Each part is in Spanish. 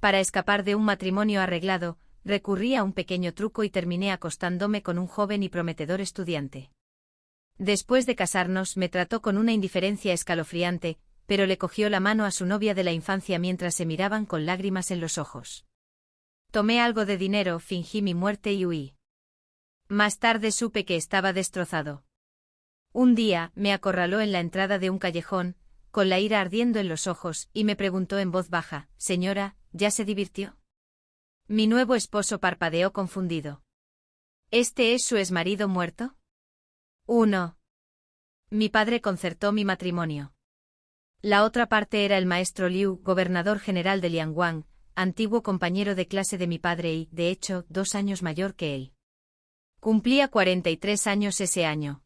Para escapar de un matrimonio arreglado, recurrí a un pequeño truco y terminé acostándome con un joven y prometedor estudiante. Después de casarnos, me trató con una indiferencia escalofriante, pero le cogió la mano a su novia de la infancia mientras se miraban con lágrimas en los ojos. Tomé algo de dinero, fingí mi muerte y huí. Más tarde supe que estaba destrozado. Un día, me acorraló en la entrada de un callejón, con la ira ardiendo en los ojos, y me preguntó en voz baja: «Señora, ¿ya se divirtió?». Mi nuevo esposo parpadeó confundido. «¿Este es su exmarido muerto?». «No. Mi padre concertó mi matrimonio». La otra parte era el maestro Liu, gobernador general de Liangwang, antiguo compañero de clase de mi padre y, de hecho, 2 años mayor que él. Cumplía 43 años ese año.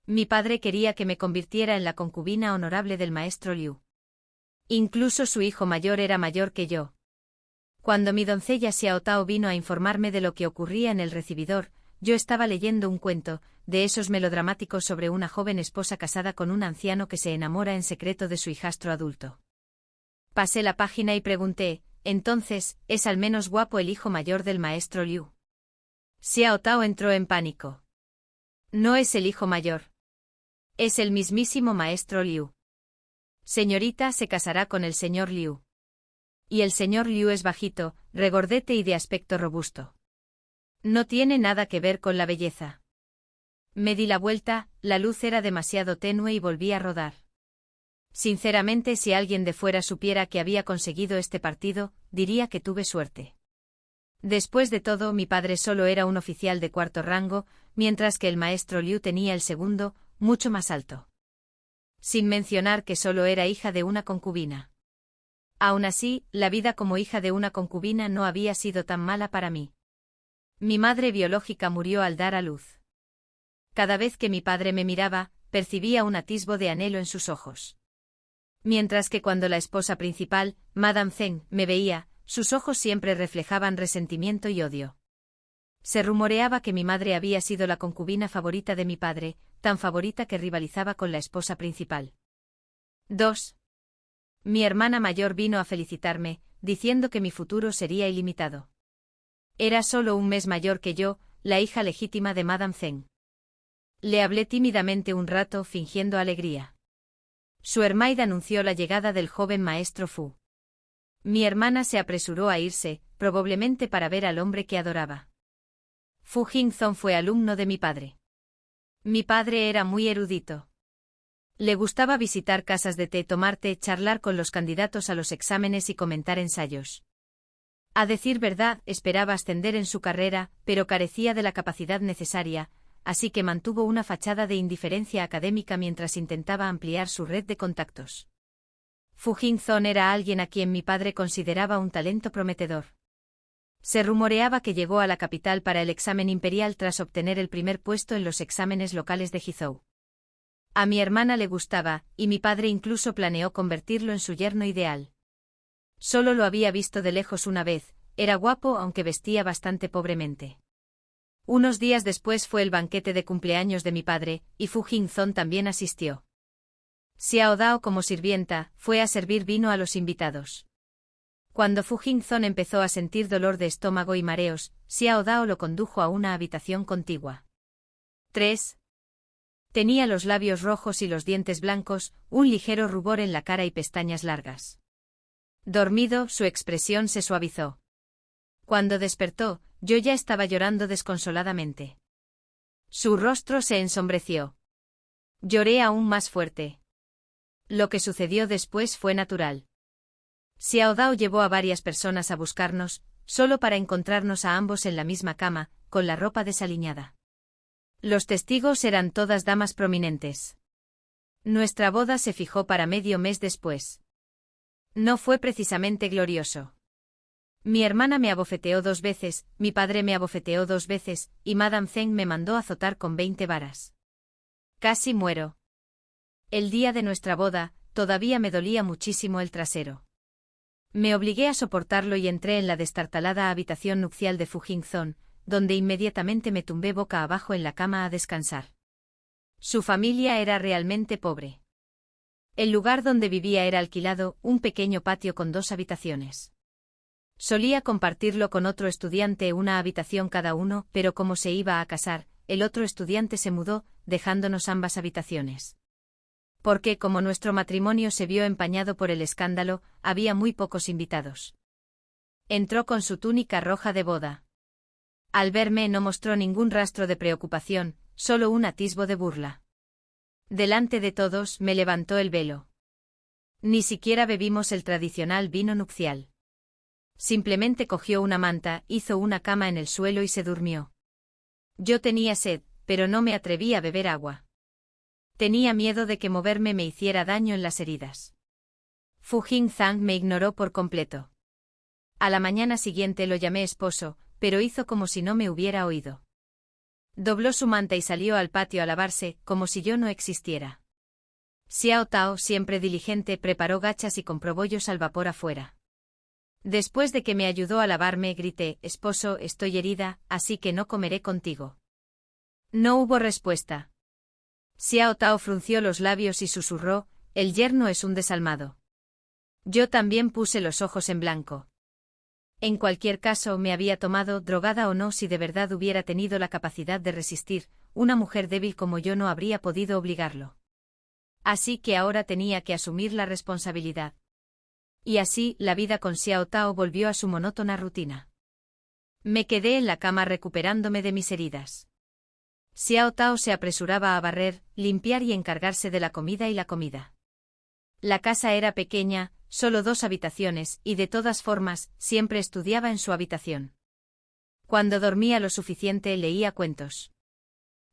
Mi padre quería que me convirtiera en la concubina honorable del maestro Liu. Incluso su hijo mayor era mayor que yo. Cuando mi doncella Xiao Tao vino a informarme de lo que ocurría en el recibidor, yo estaba leyendo un cuento, de esos melodramáticos sobre una joven esposa casada con un anciano que se enamora en secreto de su hijastro adulto. Pasé la página y pregunté: «Entonces, ¿es al menos guapo el hijo mayor del maestro Liu?». Xiao Tao entró en pánico. «No es el hijo mayor. Es el mismísimo maestro Liu. Señorita se casará con el señor Liu. Y el señor Liu es bajito, regordete y de aspecto robusto. No tiene nada que ver con la belleza». Me di la vuelta, la luz era demasiado tenue y volví a rodar. Sinceramente, si alguien de fuera supiera que había conseguido este partido, diría que tuve suerte. Después de todo, mi padre solo era un oficial de 4º rango, mientras que el maestro Liu tenía el 2º, mucho más alto. Sin mencionar que solo era hija de una concubina. Aún así, la vida como hija de una concubina no había sido tan mala para mí. Mi madre biológica murió al dar a luz. Cada vez que mi padre me miraba, percibía un atisbo de anhelo en sus ojos. Mientras que cuando la esposa principal, Madame Zheng, me veía, sus ojos siempre reflejaban resentimiento y odio. Se rumoreaba que mi madre había sido la concubina favorita de mi padre, tan favorita que rivalizaba con la esposa principal. 2. Mi hermana mayor vino a felicitarme, diciendo que mi futuro sería ilimitado. Era solo un mes mayor que yo, la hija legítima de Madame Zheng. Le hablé tímidamente un rato, fingiendo alegría. Su hermaid anunció la llegada del joven maestro Fu. Mi hermana se apresuró a irse, probablemente para ver al hombre que adoraba. Fu Jingzong fue alumno de mi padre. Mi padre era muy erudito. Le gustaba visitar casas de té, tomar té, charlar con los candidatos a los exámenes y comentar ensayos. A decir verdad, esperaba ascender en su carrera, pero carecía de la capacidad necesaria, así que mantuvo una fachada de indiferencia académica mientras intentaba ampliar su red de contactos. Fu Jingzong era alguien a quien mi padre consideraba un talento prometedor. Se rumoreaba que llegó a la capital para el examen imperial tras obtener el primer puesto en los exámenes locales de Hizhou. A mi hermana le gustaba, y mi padre incluso planeó convertirlo en su yerno ideal. Solo lo había visto de lejos una vez, era guapo aunque vestía bastante pobremente. Unos días después fue el banquete de cumpleaños de mi padre, y Fu Jingzong también asistió. Xiao Dao, como sirvienta, fue a servir vino a los invitados. Cuando Fu Jingzong empezó a sentir dolor de estómago y mareos, Xiao Dao lo condujo a una habitación contigua. 3. Tenía los labios rojos y los dientes blancos, un ligero rubor en la cara y pestañas largas. Dormido, su expresión se suavizó. Cuando despertó, yo ya estaba llorando desconsoladamente. Su rostro se ensombreció. Lloré aún más fuerte. Lo que sucedió después fue natural. Xiao Dao llevó a varias personas a buscarnos, solo para encontrarnos a ambos en la misma cama, con la ropa desaliñada. Los testigos eran todas damas prominentes. Nuestra boda se fijó para medio mes después. No fue precisamente glorioso. Mi hermana me abofeteó 2 veces, mi padre me abofeteó 2 veces, y Madame Zheng me mandó azotar con 20 varas. Casi muero. El día de nuestra boda, todavía me dolía muchísimo el trasero. Me obligué a soportarlo y entré en la destartalada habitación nupcial de Fu Jingzong, donde inmediatamente me tumbé boca abajo en la cama a descansar. Su familia era realmente pobre. El lugar donde vivía era alquilado, un pequeño patio con 2 habitaciones. Solía compartirlo con otro estudiante una habitación cada uno, pero como se iba a casar, el otro estudiante se mudó, dejándonos ambas habitaciones. Porque, como nuestro matrimonio se vio empañado por el escándalo, había muy pocos invitados. Entró con su túnica roja de boda. Al verme no mostró ningún rastro de preocupación, solo un atisbo de burla. Delante de todos me levantó el velo. Ni siquiera bebimos el tradicional vino nupcial. Simplemente cogió una manta, hizo una cama en el suelo y se durmió. Yo tenía sed, pero no me atreví a beber agua. Tenía miedo de que moverme me hiciera daño en las heridas. Fu Jing-zhang me ignoró por completo. A la mañana siguiente lo llamé esposo, pero hizo como si no me hubiera oído. Dobló su manta y salió al patio a lavarse, como si yo no existiera. Xiao Tao, siempre diligente, preparó gachas y compró bollos al vapor afuera. Después de que me ayudó a lavarme, grité: esposo, estoy herida, así que no comeré contigo. No hubo respuesta. Xiao Tao frunció los labios y susurró: el yerno es un desalmado. Yo también puse los ojos en blanco. En cualquier caso, me había tomado, drogada o no, si de verdad hubiera tenido la capacidad de resistir, una mujer débil como yo no habría podido obligarlo. Así que ahora tenía que asumir la responsabilidad. Y así, la vida con Xiao Tao volvió a su monótona rutina. Me quedé en la cama recuperándome de mis heridas. Xiao Tao se apresuraba a barrer, limpiar y encargarse de la comida y la comida. La casa era pequeña, solo 2 habitaciones, y de todas formas, siempre estudiaba en su habitación. Cuando dormía lo suficiente, leía cuentos.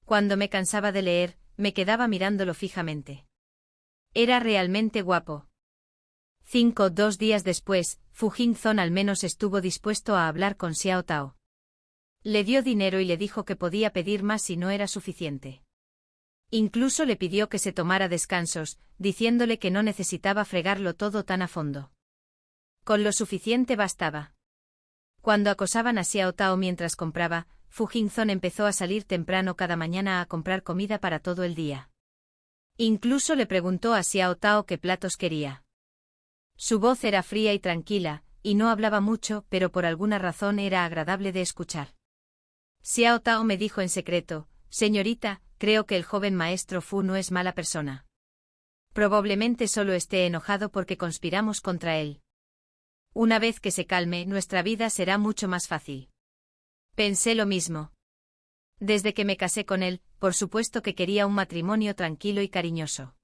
Cuando me cansaba de leer, me quedaba mirándolo fijamente. Era realmente guapo. 2 días después, Fu Jing-zhang al menos estuvo dispuesto a hablar con Xiao Tao. Le dio dinero y le dijo que podía pedir más si no era suficiente. Incluso le pidió que se tomara descansos, diciéndole que no necesitaba fregarlo todo tan a fondo. Con lo suficiente bastaba. Cuando acosaban a Xiao Tao mientras compraba, Fu Jing-zhang empezó a salir temprano cada mañana a comprar comida para todo el día. Incluso le preguntó a Xiao Tao qué platos quería. Su voz era fría y tranquila, y no hablaba mucho, pero por alguna razón era agradable de escuchar. Xiao Tao me dijo en secreto: señorita, creo que el joven maestro Fu no es mala persona. Probablemente solo esté enojado porque conspiramos contra él. Una vez que se calme, nuestra vida será mucho más fácil. Pensé lo mismo. Desde que me casé con él, por supuesto que quería un matrimonio tranquilo y cariñoso.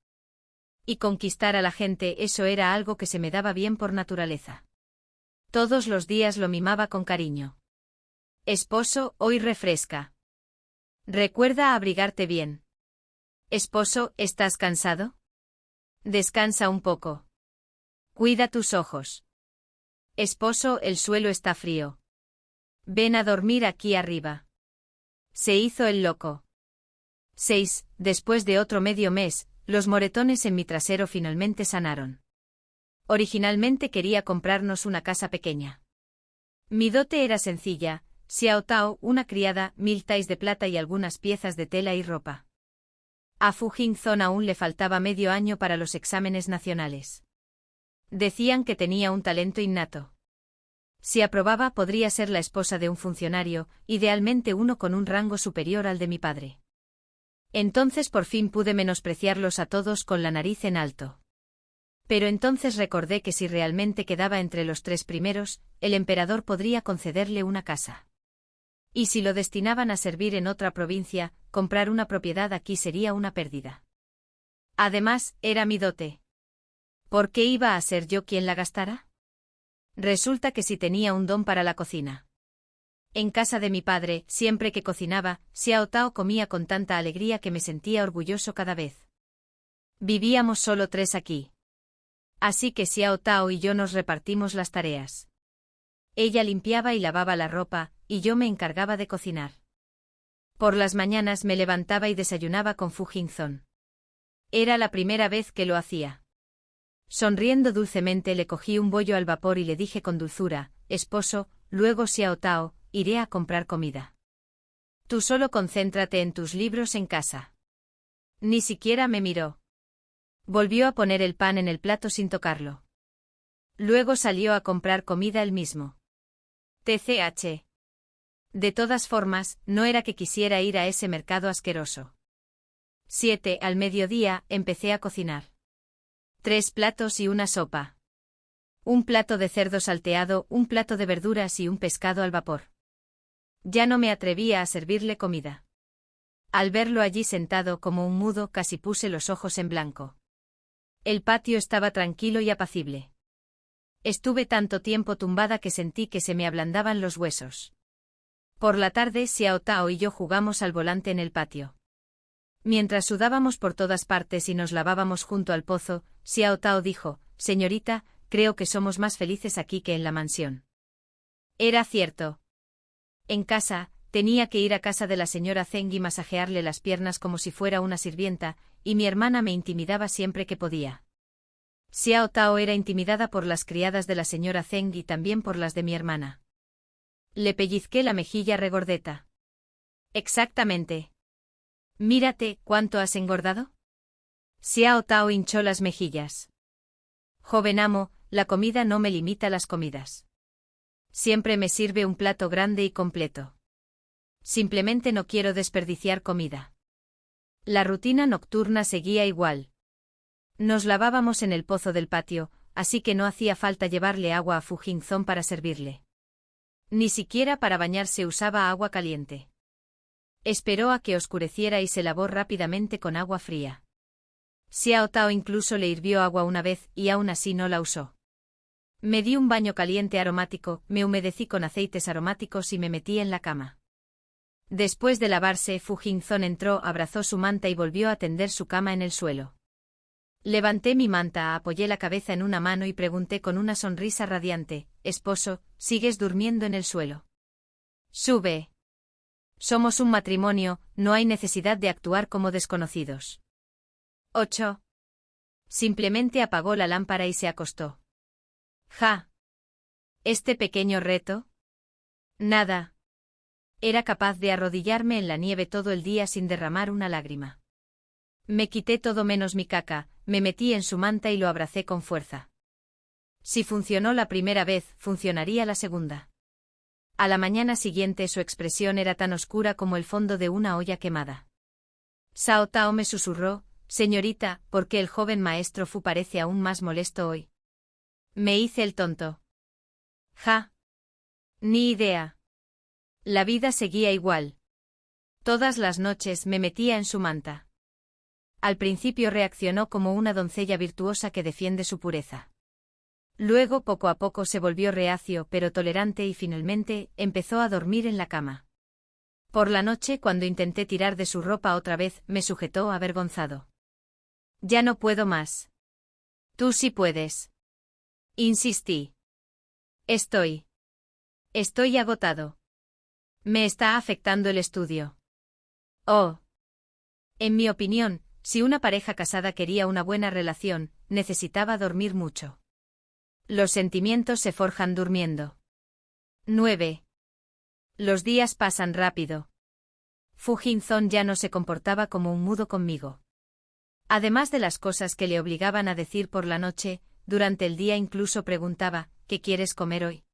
Y conquistar a la gente, eso era algo que se me daba bien por naturaleza. Todos los días lo mimaba con cariño. Esposo, hoy refresca. Recuerda abrigarte bien. Esposo, ¿estás cansado? Descansa un poco. Cuida tus ojos. Esposo, el suelo está frío. Ven a dormir aquí arriba. Se hizo el loco. 6. Después de otro medio mes, los moretones en mi trasero finalmente sanaron. Originalmente quería comprarnos una casa pequeña. Mi dote era sencilla: Xiao Tao, una criada, 1000 tais de plata y algunas piezas de tela y ropa. A Fu Jing-zhang aún le faltaba medio año para los exámenes nacionales. Decían que tenía un talento innato. Si aprobaba, podría ser la esposa de un funcionario, idealmente uno con un rango superior al de mi padre. Entonces por fin pude menospreciarlos a todos con la nariz en alto. Pero entonces recordé que si realmente quedaba entre los 3 primeros, el emperador podría concederle una casa. Y si lo destinaban a servir en otra provincia, comprar una propiedad aquí sería una pérdida. Además, era mi dote. ¿Por qué iba a ser yo quien la gastara? Resulta que sí tenía un don para la cocina. En casa de mi padre, siempre que cocinaba, Xiao Tao comía con tanta alegría que me sentía orgulloso cada vez. Vivíamos solo 3 aquí. Así que Xiao Tao y yo nos repartimos las tareas. Ella limpiaba y lavaba la ropa, y yo me encargaba de cocinar. Por las mañanas me levantaba y desayunaba con Fu Jing-zhang. Era la primera vez que lo hacía. Sonriendo dulcemente le cogí un bollo al vapor y le dije con dulzura: esposo, luego Xiao Tao, iré a comprar comida. Tú solo concéntrate en tus libros en casa. Ni siquiera me miró. Volvió a poner el pan en el plato sin tocarlo. Luego salió a comprar comida él mismo. TCH. De todas formas, no era que quisiera ir a ese mercado asqueroso. 7. Al mediodía, empecé a cocinar. 3 platos y una sopa. Un plato de cerdo salteado, un plato de verduras y un pescado al vapor. Ya no me atrevía a servirle comida. Al verlo allí sentado como un mudo, casi puse los ojos en blanco. El patio estaba tranquilo y apacible. Estuve tanto tiempo tumbada que sentí que se me ablandaban los huesos. Por la tarde, Xiao Tao y yo jugamos al volante en el patio. Mientras sudábamos por todas partes y nos lavábamos junto al pozo, Xiao Tao dijo: «Señorita, creo que somos más felices aquí que en la mansión». Era cierto. En casa, tenía que ir a casa de la señora Zeng y masajearle las piernas como si fuera una sirvienta, y mi hermana me intimidaba siempre que podía. Xiao Tao era intimidada por las criadas de la señora Zeng y también por las de mi hermana. Le pellizqué la mejilla regordeta. Exactamente. Mírate, ¿cuánto has engordado? Xiao Tao hinchó las mejillas. Joven amo, la comida no me limita las comidas. Siempre me sirve un plato grande y completo. Simplemente no quiero desperdiciar comida. La rutina nocturna seguía igual. Nos lavábamos en el pozo del patio, así que no hacía falta llevarle agua a Fu Jingzong para servirle. Ni siquiera para bañarse usaba agua caliente. Esperó a que oscureciera y se lavó rápidamente con agua fría. Xiao Tao incluso le hirvió agua una vez y aún así no la usó. Me di un baño caliente aromático, me humedecí con aceites aromáticos y me metí en la cama. Después de lavarse, Fu Jingzong entró, abrazó su manta y volvió a tender su cama en el suelo. Levanté mi manta, apoyé la cabeza en una mano y pregunté con una sonrisa radiante: «Esposo, ¿sigues durmiendo en el suelo?» «Sube. Somos un matrimonio, no hay necesidad de actuar como desconocidos». 8. Simplemente apagó la lámpara y se acostó. Ja. ¿Este pequeño reto? Nada. Era capaz de arrodillarme en la nieve todo el día sin derramar una lágrima. Me quité todo menos mi caca, me metí en su manta y lo abracé con fuerza. Si funcionó la primera vez, funcionaría la segunda. A la mañana siguiente su expresión era tan oscura como el fondo de una olla quemada. Xiao Tao me susurró: «Señorita, ¿por qué el joven maestro Fu parece aún más molesto hoy?» Me hice el tonto. Ja. Ni idea. La vida seguía igual. Todas las noches me metía en su manta. Al principio reaccionó como una doncella virtuosa que defiende su pureza. Luego poco a poco se volvió reacio pero tolerante y finalmente empezó a dormir en la cama. Por la noche, cuando intenté tirar de su ropa otra vez, me sujetó avergonzado. «Ya no puedo más». «Tú sí puedes». Insistí. Estoy agotado. Me está afectando el estudio». Oh. En mi opinión, si una pareja casada quería una buena relación, necesitaba dormir mucho. Los sentimientos se forjan durmiendo. 9. Los días pasan rápido. Fu Jingzong ya no se comportaba como un mudo conmigo. Además de las cosas que le obligaban a decir por la noche, durante el día incluso preguntaba: «¿Qué quieres comer hoy?».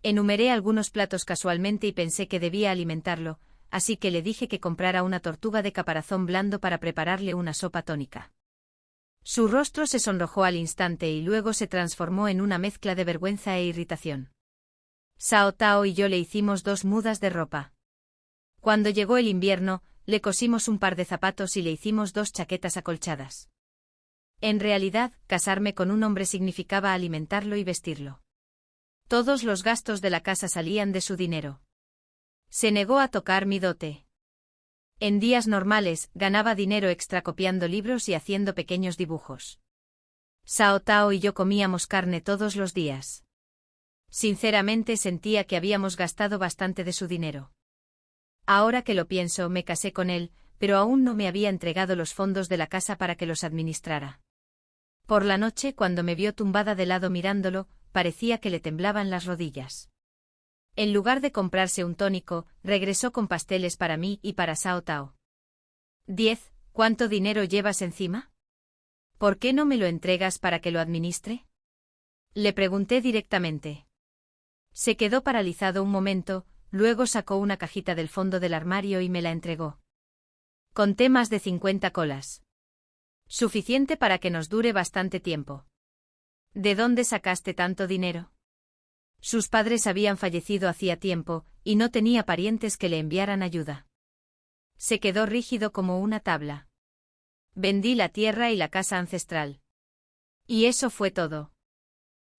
Enumeré algunos platos casualmente y pensé que debía alimentarlo, así que le dije que comprara una tortuga de caparazón blando para prepararle una sopa tónica. Su rostro se sonrojó al instante y luego se transformó en una mezcla de vergüenza e irritación. Xiao Tao y yo le hicimos 2 mudas de ropa. Cuando llegó el invierno, le cosimos un par de zapatos y le hicimos 2 chaquetas acolchadas. En realidad, casarme con un hombre significaba alimentarlo y vestirlo. Todos los gastos de la casa salían de su dinero. Se negó a tocar mi dote. En días normales, ganaba dinero extra copiando libros y haciendo pequeños dibujos. Xiao Tao y yo comíamos carne todos los días. Sinceramente sentía que habíamos gastado bastante de su dinero. Ahora que lo pienso, me casé con él, pero aún no me había entregado los fondos de la casa para que los administrara. Por la noche, cuando me vio tumbada de lado mirándolo, parecía que le temblaban las rodillas. En lugar de comprarse un tónico, regresó con pasteles para mí y para Xiao Tao. 10. ¿Cuánto dinero llevas encima? ¿Por qué no me lo entregas para que lo administre? Le pregunté directamente. Se quedó paralizado un momento, luego sacó una cajita del fondo del armario y me la entregó. Conté más de 50 colas. Suficiente para que nos dure bastante tiempo. ¿De dónde sacaste tanto dinero? Sus padres habían fallecido hacía tiempo, y no tenía parientes que le enviaran ayuda. Se quedó rígido como una tabla. Vendí la tierra y la casa ancestral. Y eso fue todo.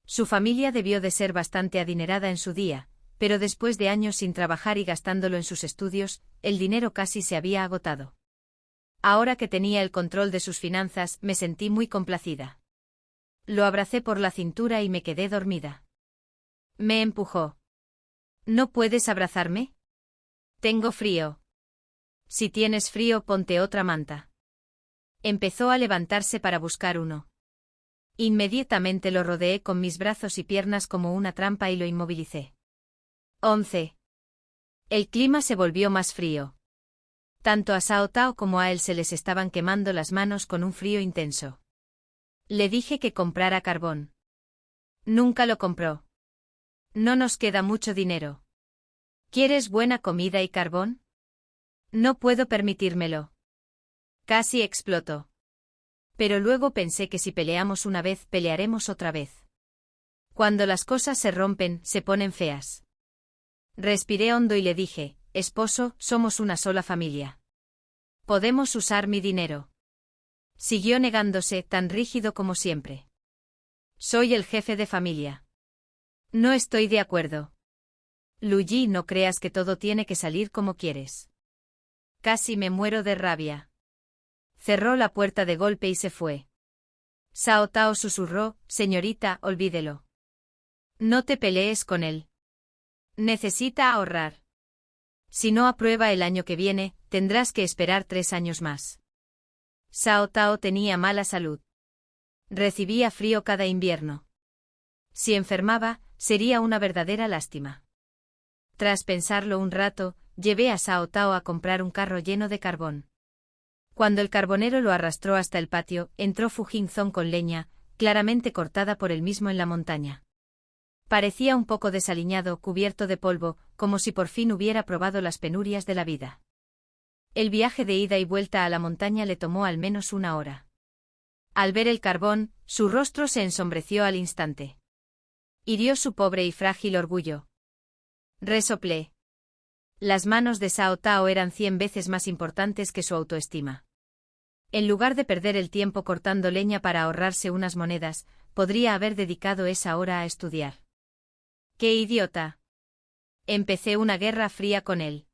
Su familia debió de ser bastante adinerada en su día, pero después de años sin trabajar y gastándolo en sus estudios, el dinero casi se había agotado. Ahora que tenía el control de sus finanzas, me sentí muy complacida. Lo abracé por la cintura y me quedé dormida. Me empujó. ¿No puedes abrazarme? Tengo frío. Si tienes frío, ponte otra manta. Empezó a levantarse para buscar uno. Inmediatamente lo rodeé con mis brazos y piernas como una trampa y lo inmovilicé. 11. El clima se volvió más frío. Tanto a Cao Cao como a él se les estaban quemando las manos con un frío intenso. Le dije que comprara carbón. Nunca lo compró. No nos queda mucho dinero. ¿Quieres buena comida y carbón? No puedo permitírmelo. Casi explotó. Pero luego pensé que si peleamos una vez, pelearemos otra vez. Cuando las cosas se rompen, se ponen feas. Respiré hondo y le dije, esposo, somos una sola familia. Podemos usar mi dinero. Siguió negándose, tan rígido como siempre. Soy el jefe de familia. No estoy de acuerdo. Lu Yi, no creas que todo tiene que salir como quieres. Casi me muero de rabia. Cerró la puerta de golpe y se fue. Cao Cao susurró, señorita, olvídelo. No te pelees con él. Necesita ahorrar. Si no aprueba el año que viene, tendrás que esperar 3 años más. Cao Cao tenía mala salud. Recibía frío cada invierno. Si enfermaba, sería una verdadera lástima. Tras pensarlo un rato, llevé a Cao Cao a comprar un carro lleno de carbón. Cuando el carbonero lo arrastró hasta el patio, entró Fu Jingzong con leña, claramente cortada por él mismo en la montaña. Parecía un poco desaliñado, cubierto de polvo, como si por fin hubiera probado las penurias de la vida. El viaje de ida y vuelta a la montaña le tomó al menos 1 hora. Al ver el carbón, su rostro se ensombreció al instante. Hirió su pobre y frágil orgullo. Resoplé. Las manos de Cao Cao eran 100 veces más importantes que su autoestima. En lugar de perder el tiempo cortando leña para ahorrarse unas monedas, podría haber dedicado esa hora a estudiar. ¡Qué idiota! Empecé una guerra fría con él.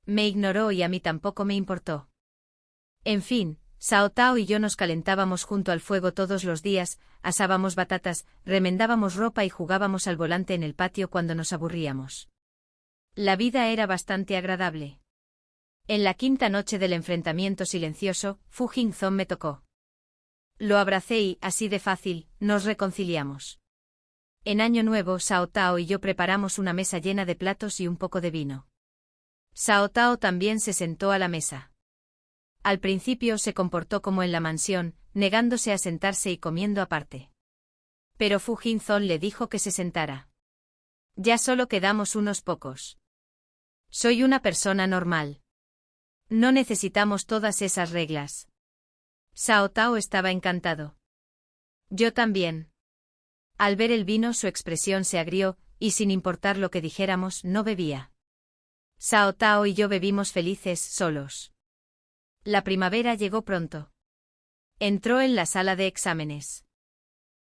Me ignoró y a mí tampoco me importó. En fin, Cao Cao y yo nos calentábamos junto al fuego todos los días, asábamos batatas, remendábamos ropa y jugábamos al volante en el patio cuando nos aburríamos. La vida era bastante agradable. En la 5ª noche del enfrentamiento silencioso, Fu Jingzong me tocó. Lo abracé y, así de fácil, nos reconciliamos. En Año Nuevo, Cao Cao y yo preparamos una mesa llena de platos y un poco de vino. Cao Cao también se sentó a la mesa. Al principio se comportó como en la mansión, negándose a sentarse y comiendo aparte. Pero Fu Jingzong le dijo que se sentara. Ya solo quedamos unos pocos. Soy una persona normal. No necesitamos todas esas reglas. Cao Cao estaba encantado. Yo también. Al ver el vino su expresión se agrió, y sin importar lo que dijéramos, no bebía. Cao Cao y yo bebimos felices, solos. La primavera llegó pronto. Entró en la sala de exámenes.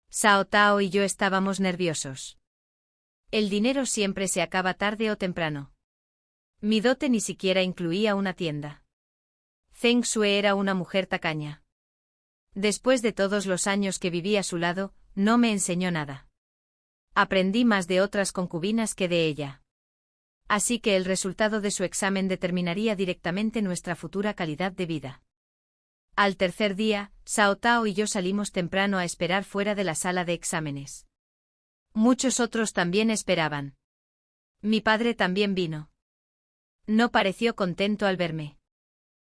Cao Cao y yo estábamos nerviosos. El dinero siempre se acaba tarde o temprano. Mi dote ni siquiera incluía una tienda. Zheng Xue era una mujer tacaña. Después de todos los años que viví a su lado, no me enseñó nada. Aprendí más de otras concubinas que de ella. Así que el resultado de su examen determinaría directamente nuestra futura calidad de vida. Al tercer día, Cao Cao y yo salimos temprano a esperar fuera de la sala de exámenes. Muchos otros también esperaban. Mi padre también vino. No pareció contento al verme.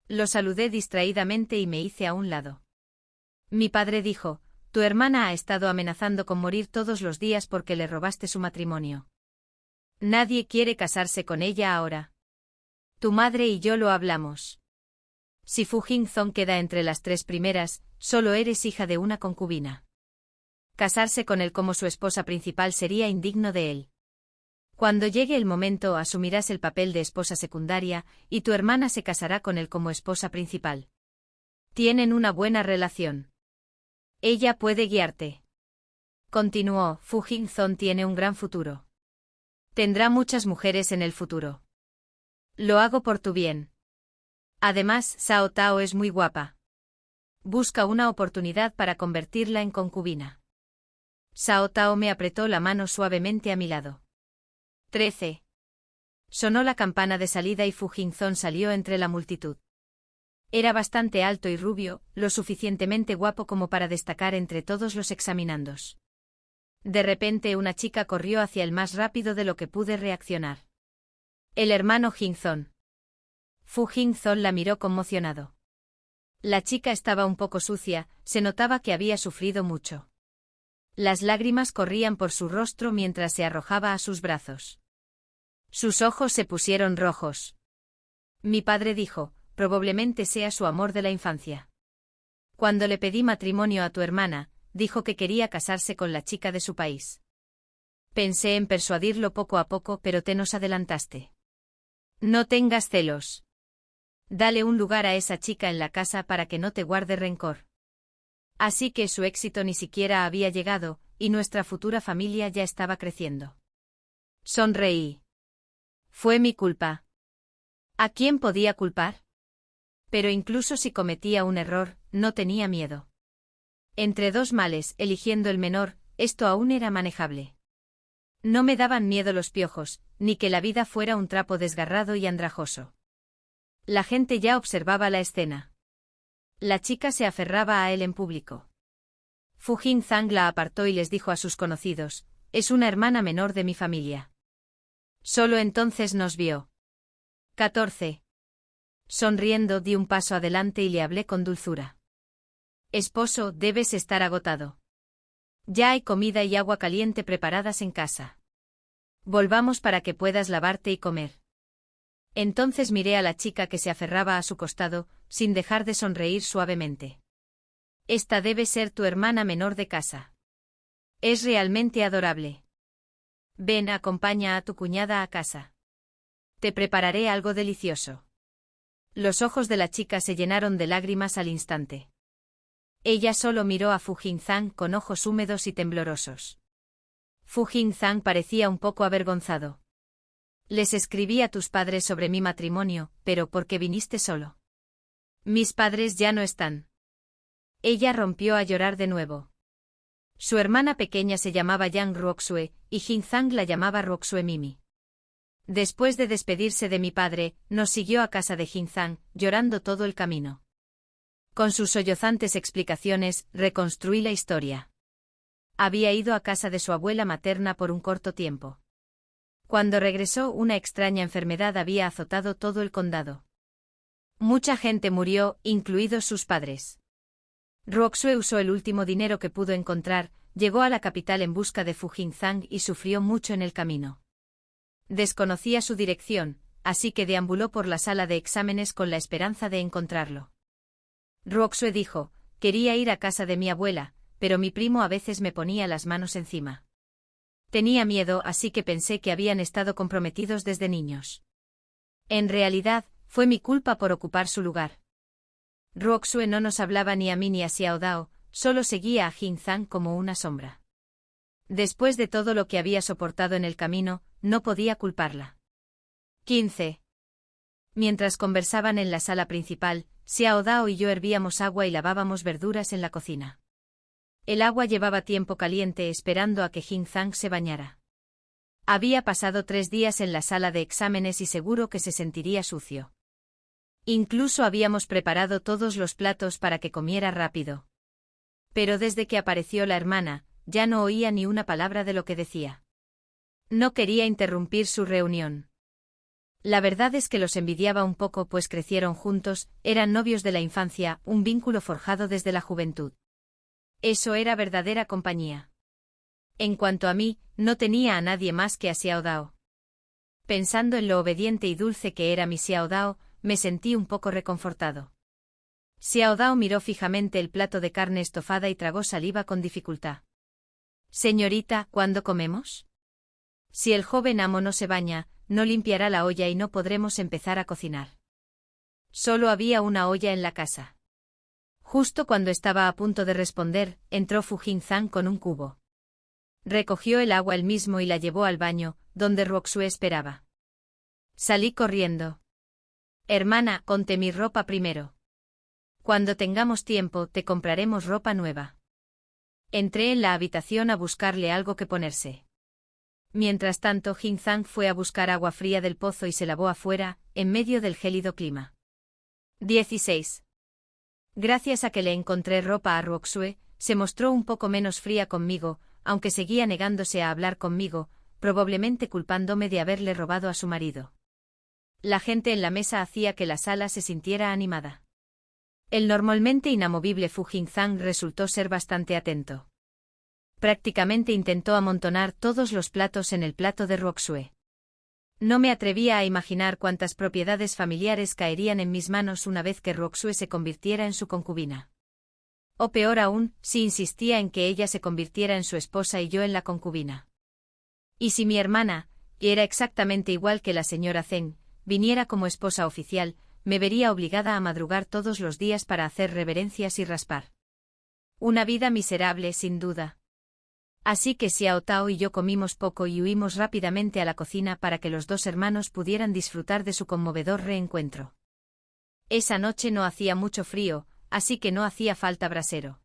Lo saludé distraídamente y me hice a un lado. Mi padre dijo, tu hermana ha estado amenazando con morir todos los días porque le robaste su matrimonio. Nadie quiere casarse con ella ahora. Tu madre y yo lo hablamos. Si Fu Jingzong queda entre las 3 primeras, solo eres hija de una concubina. Casarse con él como su esposa principal sería indigno de él. Cuando llegue el momento asumirás el papel de esposa secundaria, y tu hermana se casará con él como esposa principal. Tienen una buena relación. Ella puede guiarte. Continuó, Fu Jingzong tiene un gran futuro. Tendrá muchas mujeres en el futuro. Lo hago por tu bien. Además, Cao Tao es muy guapa. Busca una oportunidad para convertirla en concubina. Cao Tao me apretó la mano suavemente a mi lado. 13. Sonó la campana de salida y Fu Jingzong salió entre la multitud. Era bastante alto y rubio, lo suficientemente guapo como para destacar entre todos los examinandos. De repente una chica corrió hacia él más rápido de lo que pude reaccionar. El hermano Jingzong. Fu Jingzong la miró conmocionado. La chica estaba un poco sucia, se notaba que había sufrido mucho. Las lágrimas corrían por su rostro mientras se arrojaba a sus brazos. Sus ojos se pusieron rojos. Mi padre dijo, probablemente sea su amor de la infancia. Cuando le pedí matrimonio a tu hermana, dijo que quería casarse con la chica de su país. Pensé en persuadirlo poco a poco, pero te nos adelantaste. No tengas celos. Dale un lugar a esa chica en la casa para que no te guarde rencor. Así que su éxito ni siquiera había llegado, y nuestra futura familia ya estaba creciendo. Sonreí. Fue mi culpa. ¿A quién podía culpar? Pero incluso si cometía un error, no tenía miedo. Entre 2 males, eligiendo el menor, esto aún era manejable. No me daban miedo los piojos, ni que la vida fuera un trapo desgarrado y andrajoso. La gente ya observaba la escena. La chica se aferraba a él en público. Fu Jingzong la apartó y les dijo a sus conocidos, es una hermana menor de mi familia. Solo entonces nos vio. 14. Sonriendo di un paso adelante y le hablé con dulzura. Esposo, debes estar agotado. Ya hay comida y agua caliente preparadas en casa. Volvamos para que puedas lavarte y comer. Entonces miré a la chica que se aferraba a su costado, sin dejar de sonreír suavemente. Esta debe ser tu hermana menor de casa. Es realmente adorable. Ven, acompaña a tu cuñada a casa. Te prepararé algo delicioso. Los ojos de la chica se llenaron de lágrimas al instante. Ella solo miró a Fu Jingzong con ojos húmedos y temblorosos. Fu Jingzong parecía un poco avergonzado. Les escribí a tus padres sobre mi matrimonio, pero ¿por qué viniste solo? Mis padres ya no están. Ella rompió a llorar de nuevo. Su hermana pequeña se llamaba Yang Ruoxue, y Jingzong la llamaba Ruoxue Mimi. Después de despedirse de mi padre, nos siguió a casa de Jingzong, llorando todo el camino. Con sus sollozantes explicaciones, reconstruí la historia. Había ido a casa de su abuela materna por un corto tiempo. Cuando regresó, una extraña enfermedad había azotado todo el condado. Mucha gente murió, incluidos sus padres. Ruoxue usó el último dinero que pudo encontrar, llegó a la capital en busca de Fu Jingzong y sufrió mucho en el camino. Desconocía su dirección, así que deambuló por la sala de exámenes con la esperanza de encontrarlo. Ruoxue dijo, quería ir a casa de mi abuela, pero mi primo a veces me ponía las manos encima. Tenía miedo, así que pensé que habían estado comprometidos desde niños. En realidad, fue mi culpa por ocupar su lugar. Ruoxue no nos hablaba ni a mí ni a Xiao Dao, solo seguía a Jingzong como una sombra. Después de todo lo que había soportado en el camino, no podía culparla. 15. Mientras conversaban en la sala principal, Xiao Dao y yo hervíamos agua y lavábamos verduras en la cocina. El agua llevaba tiempo caliente esperando a que Jingzong se bañara. Había pasado 3 días en la sala de exámenes y seguro que se sentiría sucio. Incluso habíamos preparado todos los platos para que comiera rápido. Pero desde que apareció la hermana, ya no oía ni una palabra de lo que decía. No quería interrumpir su reunión. La verdad es que los envidiaba un poco, pues crecieron juntos, eran novios de la infancia, un vínculo forjado desde la juventud. Eso era verdadera compañía. En cuanto a mí, no tenía a nadie más que a Xiao Dao. Pensando en lo obediente y dulce que era mi Xiao Dao, me sentí un poco reconfortado. Xiao Dao miró fijamente el plato de carne estofada y tragó saliva con dificultad. Señorita, ¿cuándo comemos? Si el joven amo no se baña, no limpiará la olla y no podremos empezar a cocinar. Solo había una olla en la casa. Justo cuando estaba a punto de responder, entró Fu Jingzang con un cubo. Recogió el agua él mismo y la llevó al baño, donde Ruoxue esperaba. Salí corriendo. Hermana, ponte mi ropa primero. Cuando tengamos tiempo, te compraremos ropa nueva. Entré en la habitación a buscarle algo que ponerse. Mientras tanto, Jingzang fue a buscar agua fría del pozo y se lavó afuera, en medio del gélido clima. 16. Gracias a que le encontré ropa a Ruoxue, se mostró un poco menos fría conmigo, aunque seguía negándose a hablar conmigo, probablemente culpándome de haberle robado a su marido. La gente en la mesa hacía que la sala se sintiera animada. El normalmente inamovible Fu Jingzang resultó ser bastante atento. Prácticamente intentó amontonar todos los platos en el plato de Ruoxue. No me atrevía a imaginar cuántas propiedades familiares caerían en mis manos una vez que Ruoxue se convirtiera en su concubina. O peor aún, si insistía en que ella se convirtiera en su esposa y yo en la concubina. Y si mi hermana, que era exactamente igual que la señora Zeng, viniera como esposa oficial, me vería obligada a madrugar todos los días para hacer reverencias y raspar. Una vida miserable, sin duda. Así que Xiao Tao y yo comimos poco y huimos rápidamente a la cocina para que los dos hermanos pudieran disfrutar de su conmovedor reencuentro. Esa noche no hacía mucho frío, así que no hacía falta brasero.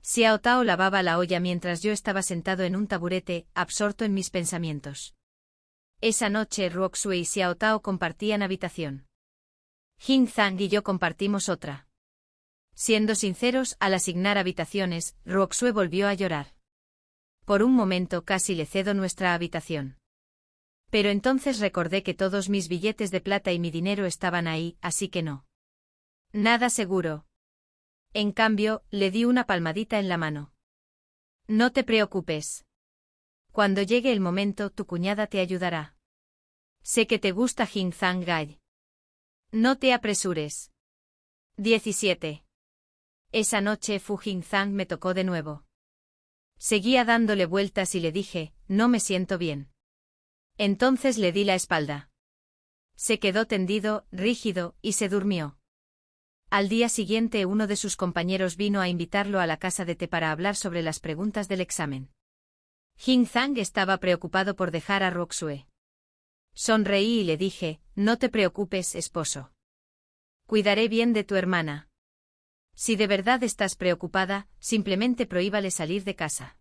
Xiao Tao lavaba la olla mientras yo estaba sentado en un taburete, absorto en mis pensamientos. Esa noche Ruoxue y Xiao Tao compartían habitación. Jingzang y yo compartimos otra. Siendo sinceros, al asignar habitaciones, Ruoxue volvió a llorar. Por un momento casi le cedo nuestra habitación. Pero entonces recordé que todos mis billetes de plata y mi dinero estaban ahí, así que no. Nada seguro. En cambio, le di una palmadita en la mano. No te preocupes. Cuando llegue el momento, tu cuñada te ayudará. Sé que te gusta Jingzang Gai. No te apresures. 17. Esa noche Fu Jingzang me tocó de nuevo. Seguía dándole vueltas y le dije, no me siento bien. Entonces le di la espalda. Se quedó tendido, rígido, y se durmió. Al día siguiente uno de sus compañeros vino a invitarlo a la casa de té para hablar sobre las preguntas del examen. Jingzang estaba preocupado por dejar a Ruoxue. Sonreí y le dije, no te preocupes, esposo. Cuidaré bien de tu hermana. Si de verdad estás preocupada, simplemente prohíbale salir de casa.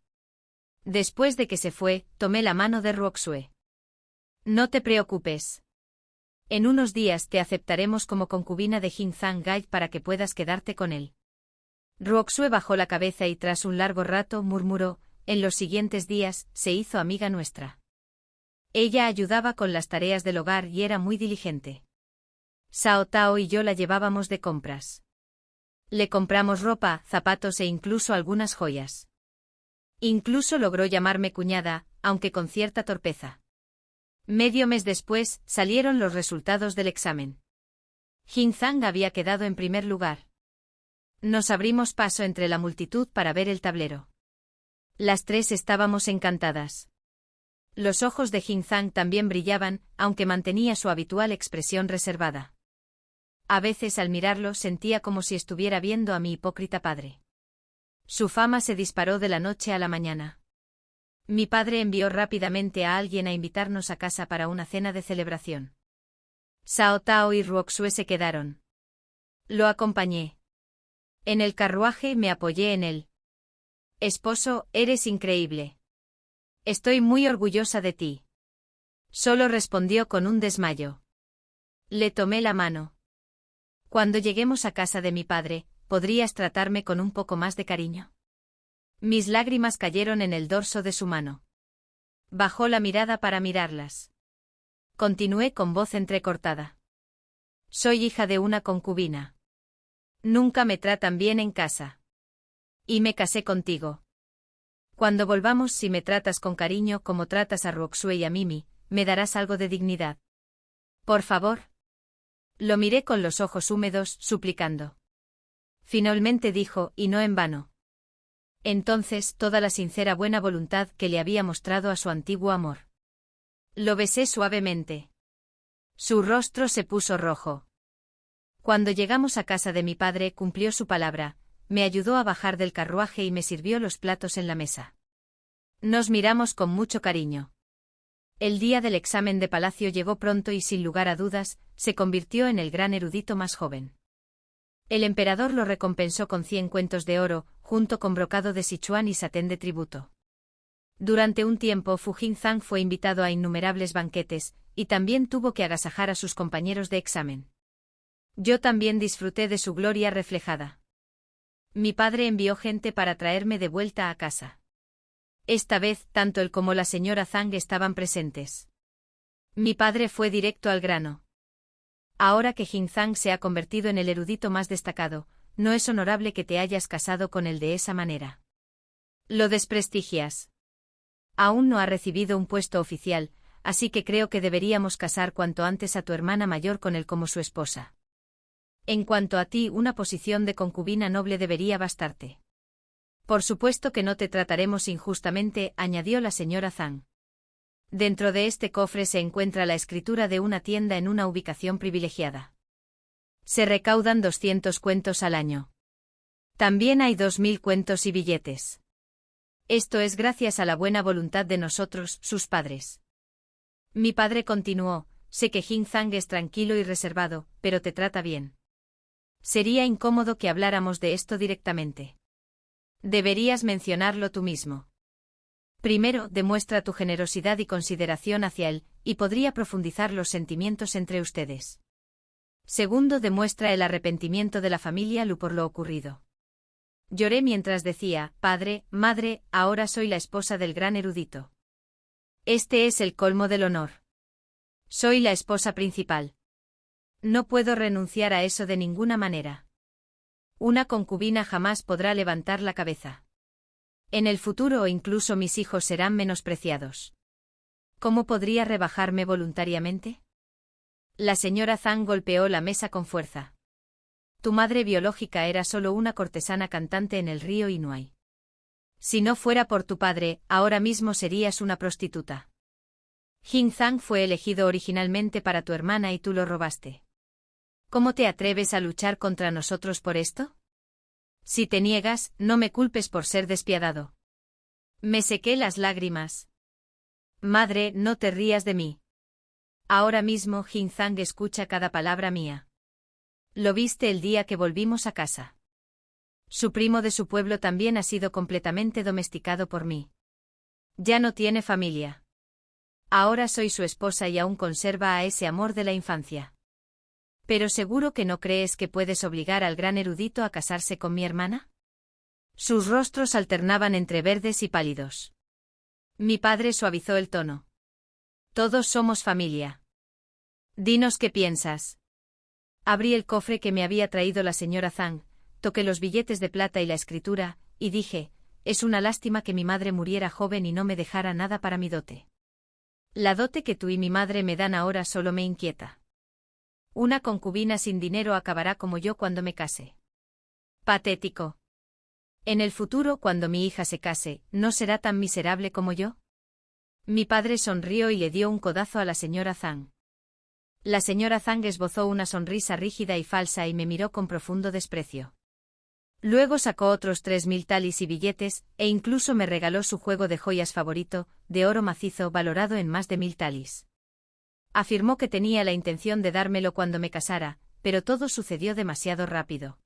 Después de que se fue, tomé la mano de Ruoxue. No te preocupes. En unos días te aceptaremos como concubina de Jingzang Gai para que puedas quedarte con él. Ruoxue bajó la cabeza y tras un largo rato murmuró, en los siguientes días, se hizo amiga nuestra. Ella ayudaba con las tareas del hogar y era muy diligente. Xiao Tao y yo la llevábamos de compras. Le compramos ropa, zapatos e incluso algunas joyas. Incluso logró llamarme cuñada, aunque con cierta torpeza. Medio mes después, salieron los resultados del examen. Jingzang había quedado en primer lugar. Nos abrimos paso entre la multitud para ver el tablero. Las tres estábamos encantadas. Los ojos de Jingzang también brillaban, aunque mantenía su habitual expresión reservada. A veces al mirarlo sentía como si estuviera viendo a mi hipócrita padre. Su fama se disparó de la noche a la mañana. Mi padre envió rápidamente a alguien a invitarnos a casa para una cena de celebración. Xiao Tao y Ruoxue se quedaron. Lo acompañé. En el carruaje me apoyé en él. Esposo, eres increíble. Estoy muy orgullosa de ti. Solo respondió con un desmayo. Le tomé la mano. Cuando lleguemos a casa de mi padre, ¿podrías tratarme con un poco más de cariño? Mis lágrimas cayeron en el dorso de su mano. Bajó la mirada para mirarlas. Continué con voz entrecortada. Soy hija de una concubina. Nunca me tratan bien en casa. Y me casé contigo. Cuando volvamos, si me tratas con cariño como tratas a Ruoxue y a Mimi, ¿me darás algo de dignidad? Por favor. Lo miré con los ojos húmedos, suplicando. Finalmente dijo, y no en vano. Entonces, toda la sincera buena voluntad que le había mostrado a su antiguo amor. Lo besé suavemente. Su rostro se puso rojo. Cuando llegamos a casa de mi padre, cumplió su palabra, me ayudó a bajar del carruaje y me sirvió los platos en la mesa. Nos miramos con mucho cariño. El día del examen de palacio llegó pronto y sin lugar a dudas, se convirtió en el gran erudito más joven. El emperador lo recompensó con 100 cuentos de oro, junto con brocado de Sichuan y satén de tributo. Durante un tiempo Fu Jingzang fue invitado a innumerables banquetes, y también tuvo que agasajar a sus compañeros de examen. Yo también disfruté de su gloria reflejada. Mi padre envió gente para traerme de vuelta a casa. Esta vez, tanto él como la señora Zhang estaban presentes. Mi padre fue directo al grano. Ahora que Jingzang se ha convertido en el erudito más destacado, no es honorable que te hayas casado con él de esa manera. Lo desprestigias. Aún no ha recibido un puesto oficial, así que creo que deberíamos casar cuanto antes a tu hermana mayor con él como su esposa. En cuanto a ti, una posición de concubina noble debería bastarte. Por supuesto que no te trataremos injustamente, añadió la señora Zhang. Dentro de este cofre se encuentra la escritura de una tienda en una ubicación privilegiada. Se recaudan 200 cuentos al año. También hay 2000 cuentos y billetes. Esto es gracias a la buena voluntad de nosotros, sus padres. Mi padre continuó, sé que Jingzang es tranquilo y reservado, pero te trata bien. Sería incómodo que habláramos de esto directamente. Deberías mencionarlo tú mismo. Primero, demuestra tu generosidad y consideración hacia él, y podría profundizar los sentimientos entre ustedes. Segundo, demuestra el arrepentimiento de la familia Lu por lo ocurrido. Lloré mientras decía, padre, madre, ahora soy la esposa del gran erudito. Este es el colmo del honor. Soy la esposa principal. No puedo renunciar a eso de ninguna manera. Una concubina jamás podrá levantar la cabeza. En el futuro o incluso mis hijos serán menospreciados. ¿Cómo podría rebajarme voluntariamente? La señora Zhang golpeó la mesa con fuerza. Tu madre biológica era solo una cortesana cantante en el río Inuai. Si no fuera por tu padre, ahora mismo serías una prostituta. Jingzang fue elegido originalmente para tu hermana y tú lo robaste. ¿Cómo te atreves a luchar contra nosotros por esto? Si te niegas, no me culpes por ser despiadado. Me sequé las lágrimas. Madre, no te rías de mí. Ahora mismo Jingzang escucha cada palabra mía. Lo viste el día que volvimos a casa. Su primo de su pueblo también ha sido completamente domesticado por mí. Ya no tiene familia. Ahora soy su esposa y aún conserva a ese amor de la infancia. ¿Pero seguro que no crees que puedes obligar al gran erudito a casarse con mi hermana? Sus rostros alternaban entre verdes y pálidos. Mi padre suavizó el tono. Todos somos familia. Dinos qué piensas. Abrí el cofre que me había traído la señora Zhang, toqué los billetes de plata y la escritura, y dije, es una lástima que mi madre muriera joven y no me dejara nada para mi dote. La dote que tú y mi madre me dan ahora solo me inquieta. Una concubina sin dinero acabará como yo cuando me case. Patético. En el futuro, cuando mi hija se case, ¿no será tan miserable como yo? Mi padre sonrió y le dio un codazo a la señora Zhang. La señora Zhang esbozó una sonrisa rígida y falsa y me miró con profundo desprecio. Luego sacó otros 3000 talis y billetes, e incluso me regaló su juego de joyas favorito, de oro macizo valorado en más de 1000 talis. Afirmó que tenía la intención de dármelo cuando me casara, pero todo sucedió demasiado rápido.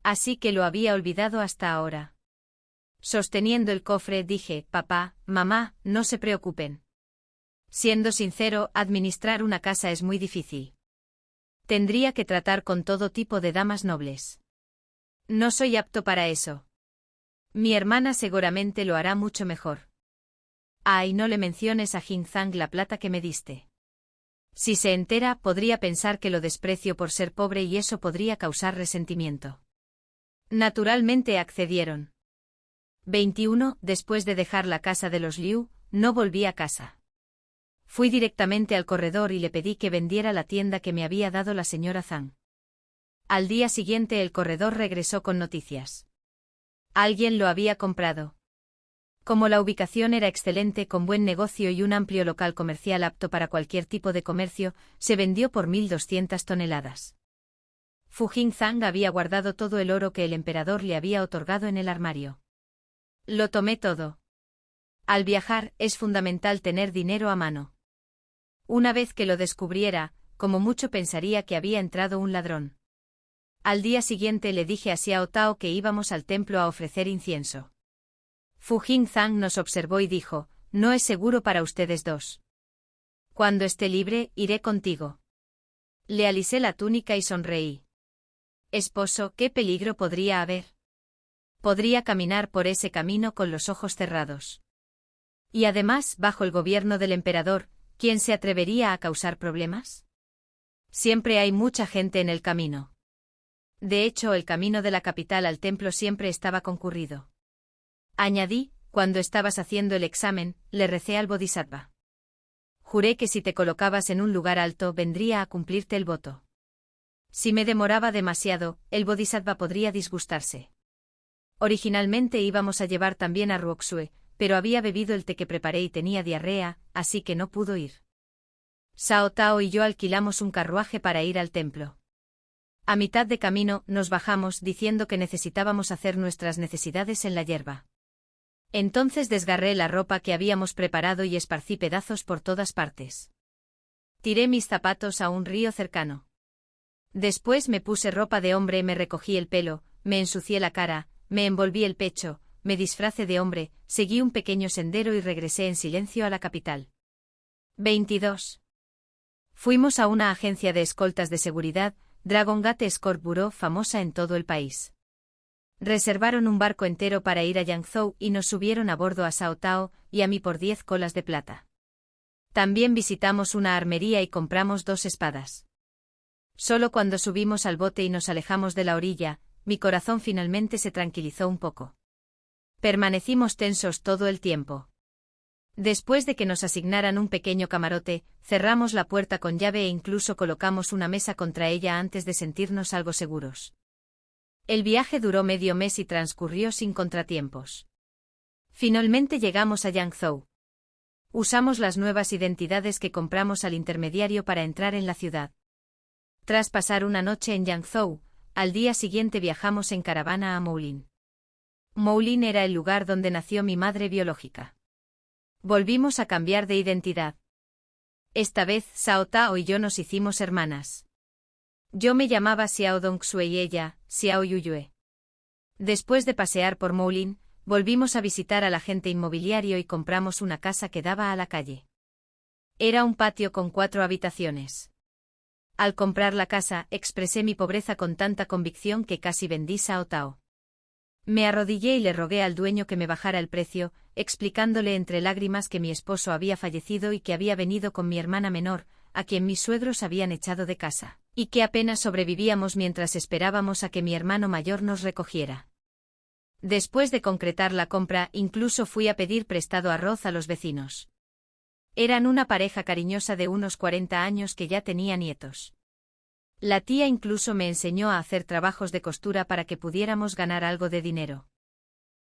Así que lo había olvidado hasta ahora. Sosteniendo el cofre dije, papá, mamá, no se preocupen. Siendo sincero, administrar una casa es muy difícil. Tendría que tratar con todo tipo de damas nobles. No soy apto para eso. Mi hermana seguramente lo hará mucho mejor. Ay, no le menciones a Jingzang la plata que me diste. Si se entera, podría pensar que lo desprecio por ser pobre y eso podría causar resentimiento. Naturalmente accedieron. 21. Después de dejar la casa de los Liu, no volví a casa. Fui directamente al corredor y le pedí que vendiera la tienda que me había dado la señora Zhang. Al día siguiente el corredor regresó con noticias. Alguien lo había comprado. Como la ubicación era excelente con buen negocio y un amplio local comercial apto para cualquier tipo de comercio, se vendió por 1.200 toneladas. Fu Jingzhang había guardado todo el oro que el emperador le había otorgado en el armario. Lo tomé todo. Al viajar, es fundamental tener dinero a mano. Una vez que lo descubriera, como mucho pensaría que había entrado un ladrón. Al día siguiente le dije a Xiao Tao que íbamos al templo a ofrecer incienso. Fu Jingzhang nos observó y dijo, no es seguro para ustedes dos. Cuando esté libre, iré contigo. Le alisé la túnica y sonreí. Esposo, ¿qué peligro podría haber? Podría caminar por ese camino con los ojos cerrados. Y además, bajo el gobierno del emperador, ¿quién se atrevería a causar problemas? Siempre hay mucha gente en el camino. De hecho, el camino de la capital al templo siempre estaba concurrido. Añadí, cuando estabas haciendo el examen, le recé al Bodhisattva. Juré que si te colocabas en un lugar alto vendría a cumplirte el voto. Si me demoraba demasiado, el Bodhisattva podría disgustarse. Originalmente íbamos a llevar también a Ruoxue, pero había bebido el té que preparé y tenía diarrea, así que no pudo ir. Xiao Tao y yo alquilamos un carruaje para ir al templo. A mitad de camino, nos bajamos diciendo que necesitábamos hacer nuestras necesidades en la hierba. Entonces desgarré la ropa que habíamos preparado y esparcí pedazos por todas partes. Tiré mis zapatos a un río cercano. Después me puse ropa de hombre, me recogí el pelo, me ensucié la cara, me envolví el pecho, me disfracé de hombre, seguí un pequeño sendero y regresé en silencio a la capital. 22. Fuimos a una agencia de escoltas de seguridad, Dragon Gate Escort Bureau, famosa en todo el país. Reservaron un barco entero para ir a Yangzhou y nos subieron a bordo a Xiao Tao y a mí por 10 colas de plata. También visitamos una armería y compramos 2 espadas. Solo cuando subimos al bote y nos alejamos de la orilla, mi corazón finalmente se tranquilizó un poco. Permanecimos tensos todo el tiempo. Después de que nos asignaran un pequeño camarote, cerramos la puerta con llave e incluso colocamos una mesa contra ella antes de sentirnos algo seguros. El viaje duró medio mes y transcurrió sin contratiempos. Finalmente llegamos a Yangzhou. Usamos las nuevas identidades que compramos al intermediario para entrar en la ciudad. Tras pasar una noche en Yangzhou, al día siguiente viajamos en caravana a Moulin. Moulin era el lugar donde nació mi madre biológica. Volvimos a cambiar de identidad. Esta vez Xiao Tao y yo nos hicimos hermanas. Yo me llamaba Xiao Dongxue y ella, Xiao Yuyue. Después de pasear por Moulin, volvimos a visitar al agente inmobiliario y compramos una casa que daba a la calle. Era un patio con 4 habitaciones. Al comprar la casa, expresé mi pobreza con tanta convicción que casi vendí Xiao Tao. Me arrodillé y le rogué al dueño que me bajara el precio, explicándole entre lágrimas que mi esposo había fallecido y que había venido con mi hermana menor, a quien mis suegros habían echado de casa, y que apenas sobrevivíamos mientras esperábamos a que mi hermano mayor nos recogiera. Después de concretar la compra, incluso fui a pedir prestado arroz a los vecinos. Eran una pareja cariñosa de unos 40 años que ya tenía nietos. La tía incluso me enseñó a hacer trabajos de costura para que pudiéramos ganar algo de dinero.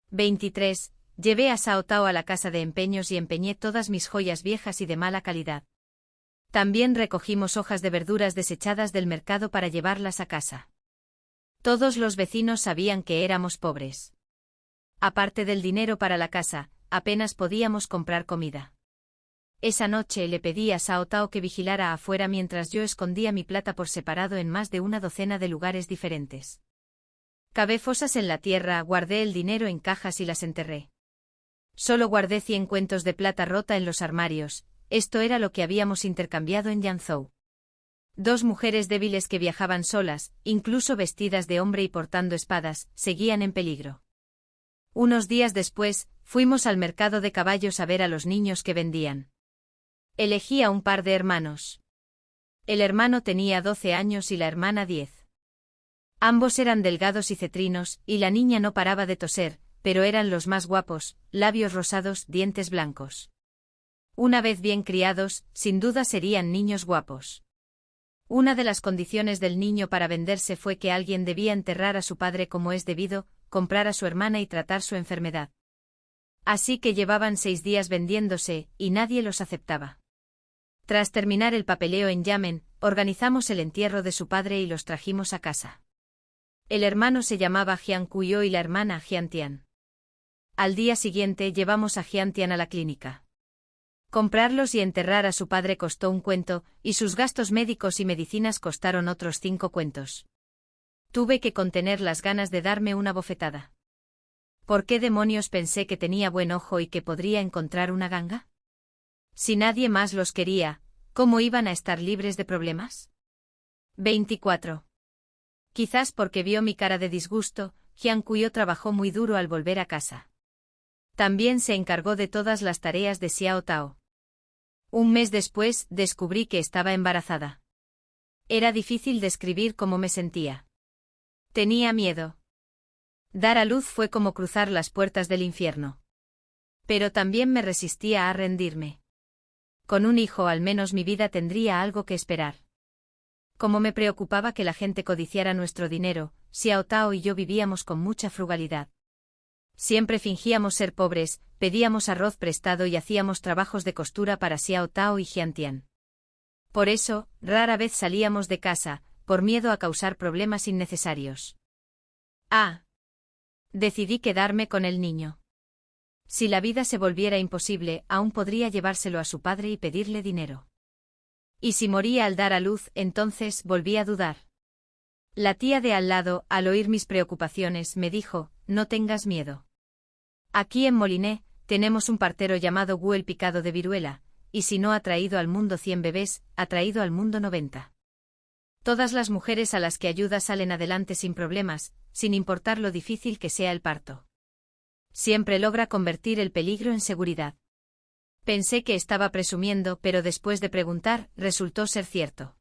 23. Llevé a Xiao Tao a la casa de empeños y empeñé todas mis joyas viejas y de mala calidad. También recogimos hojas de verduras desechadas del mercado para llevarlas a casa. Todos los vecinos sabían que éramos pobres. Aparte del dinero para la casa, apenas podíamos comprar comida. Esa noche le pedí a Xiao Tao que vigilara afuera mientras yo escondía mi plata por separado en más de una docena de lugares diferentes. Cavé fosas en la tierra, guardé el dinero en cajas y las enterré. Solo guardé 100 cuentos de plata rota en los armarios, esto era lo que habíamos intercambiado en Yangzhou. 2 mujeres débiles que viajaban solas, incluso vestidas de hombre y portando espadas, seguían en peligro. Unos días después, fuimos al mercado de caballos a ver a los niños que vendían. Elegí a un par de hermanos. El hermano tenía 12 años y la hermana 10. Ambos eran delgados y cetrinos, y la niña no paraba de toser, pero eran los más guapos, labios rosados, dientes blancos. Una vez bien criados, sin duda serían niños guapos. Una de las condiciones del niño para venderse fue que alguien debía enterrar a su padre como es debido, comprar a su hermana y tratar su enfermedad. Así que llevaban 6 días vendiéndose, y nadie los aceptaba. Tras terminar el papeleo en Yamen, organizamos el entierro de su padre y los trajimos a casa. El hermano se llamaba Jian Kuyo y la hermana Jian Tian. Al día siguiente llevamos a Jian Tian a la clínica. Comprarlos y enterrar a su padre costó un cuento, y sus gastos médicos y medicinas costaron otros 5 cuentos. Tuve que contener las ganas de darme una bofetada. ¿Por qué demonios pensé que tenía buen ojo y que podría encontrar una ganga? Si nadie más los quería, ¿cómo iban a estar libres de problemas? 24. Quizás porque vio mi cara de disgusto, Jian Kuyo trabajó muy duro al volver a casa. También se encargó de todas las tareas de Xiao Tao. Un mes después, descubrí que estaba embarazada. Era difícil describir cómo me sentía. Tenía miedo. Dar a luz fue como cruzar las puertas del infierno. Pero también me resistía a rendirme. Con un hijo al menos mi vida tendría algo que esperar. Como me preocupaba que la gente codiciara nuestro dinero, Xiao Tao y yo vivíamos con mucha frugalidad. Siempre fingíamos ser pobres, pedíamos arroz prestado y hacíamos trabajos de costura para Xiao Tao y Jian Tian. Por eso, rara vez salíamos de casa, por miedo a causar problemas innecesarios. Decidí quedarme con el niño. Si la vida se volviera imposible, aún podría llevárselo a su padre y pedirle dinero. Y si moría al dar a luz, entonces volví a dudar. La tía de al lado, al oír mis preocupaciones, me dijo, no tengas miedo. Aquí en Moliné, tenemos un partero llamado Gu el Picado de Viruela, y si no ha traído al mundo 100 bebés, ha traído al mundo 90. Todas las mujeres a las que ayuda salen adelante sin problemas, sin importar lo difícil que sea el parto. Siempre logra convertir el peligro en seguridad. Pensé que estaba presumiendo, pero después de preguntar, resultó ser cierto.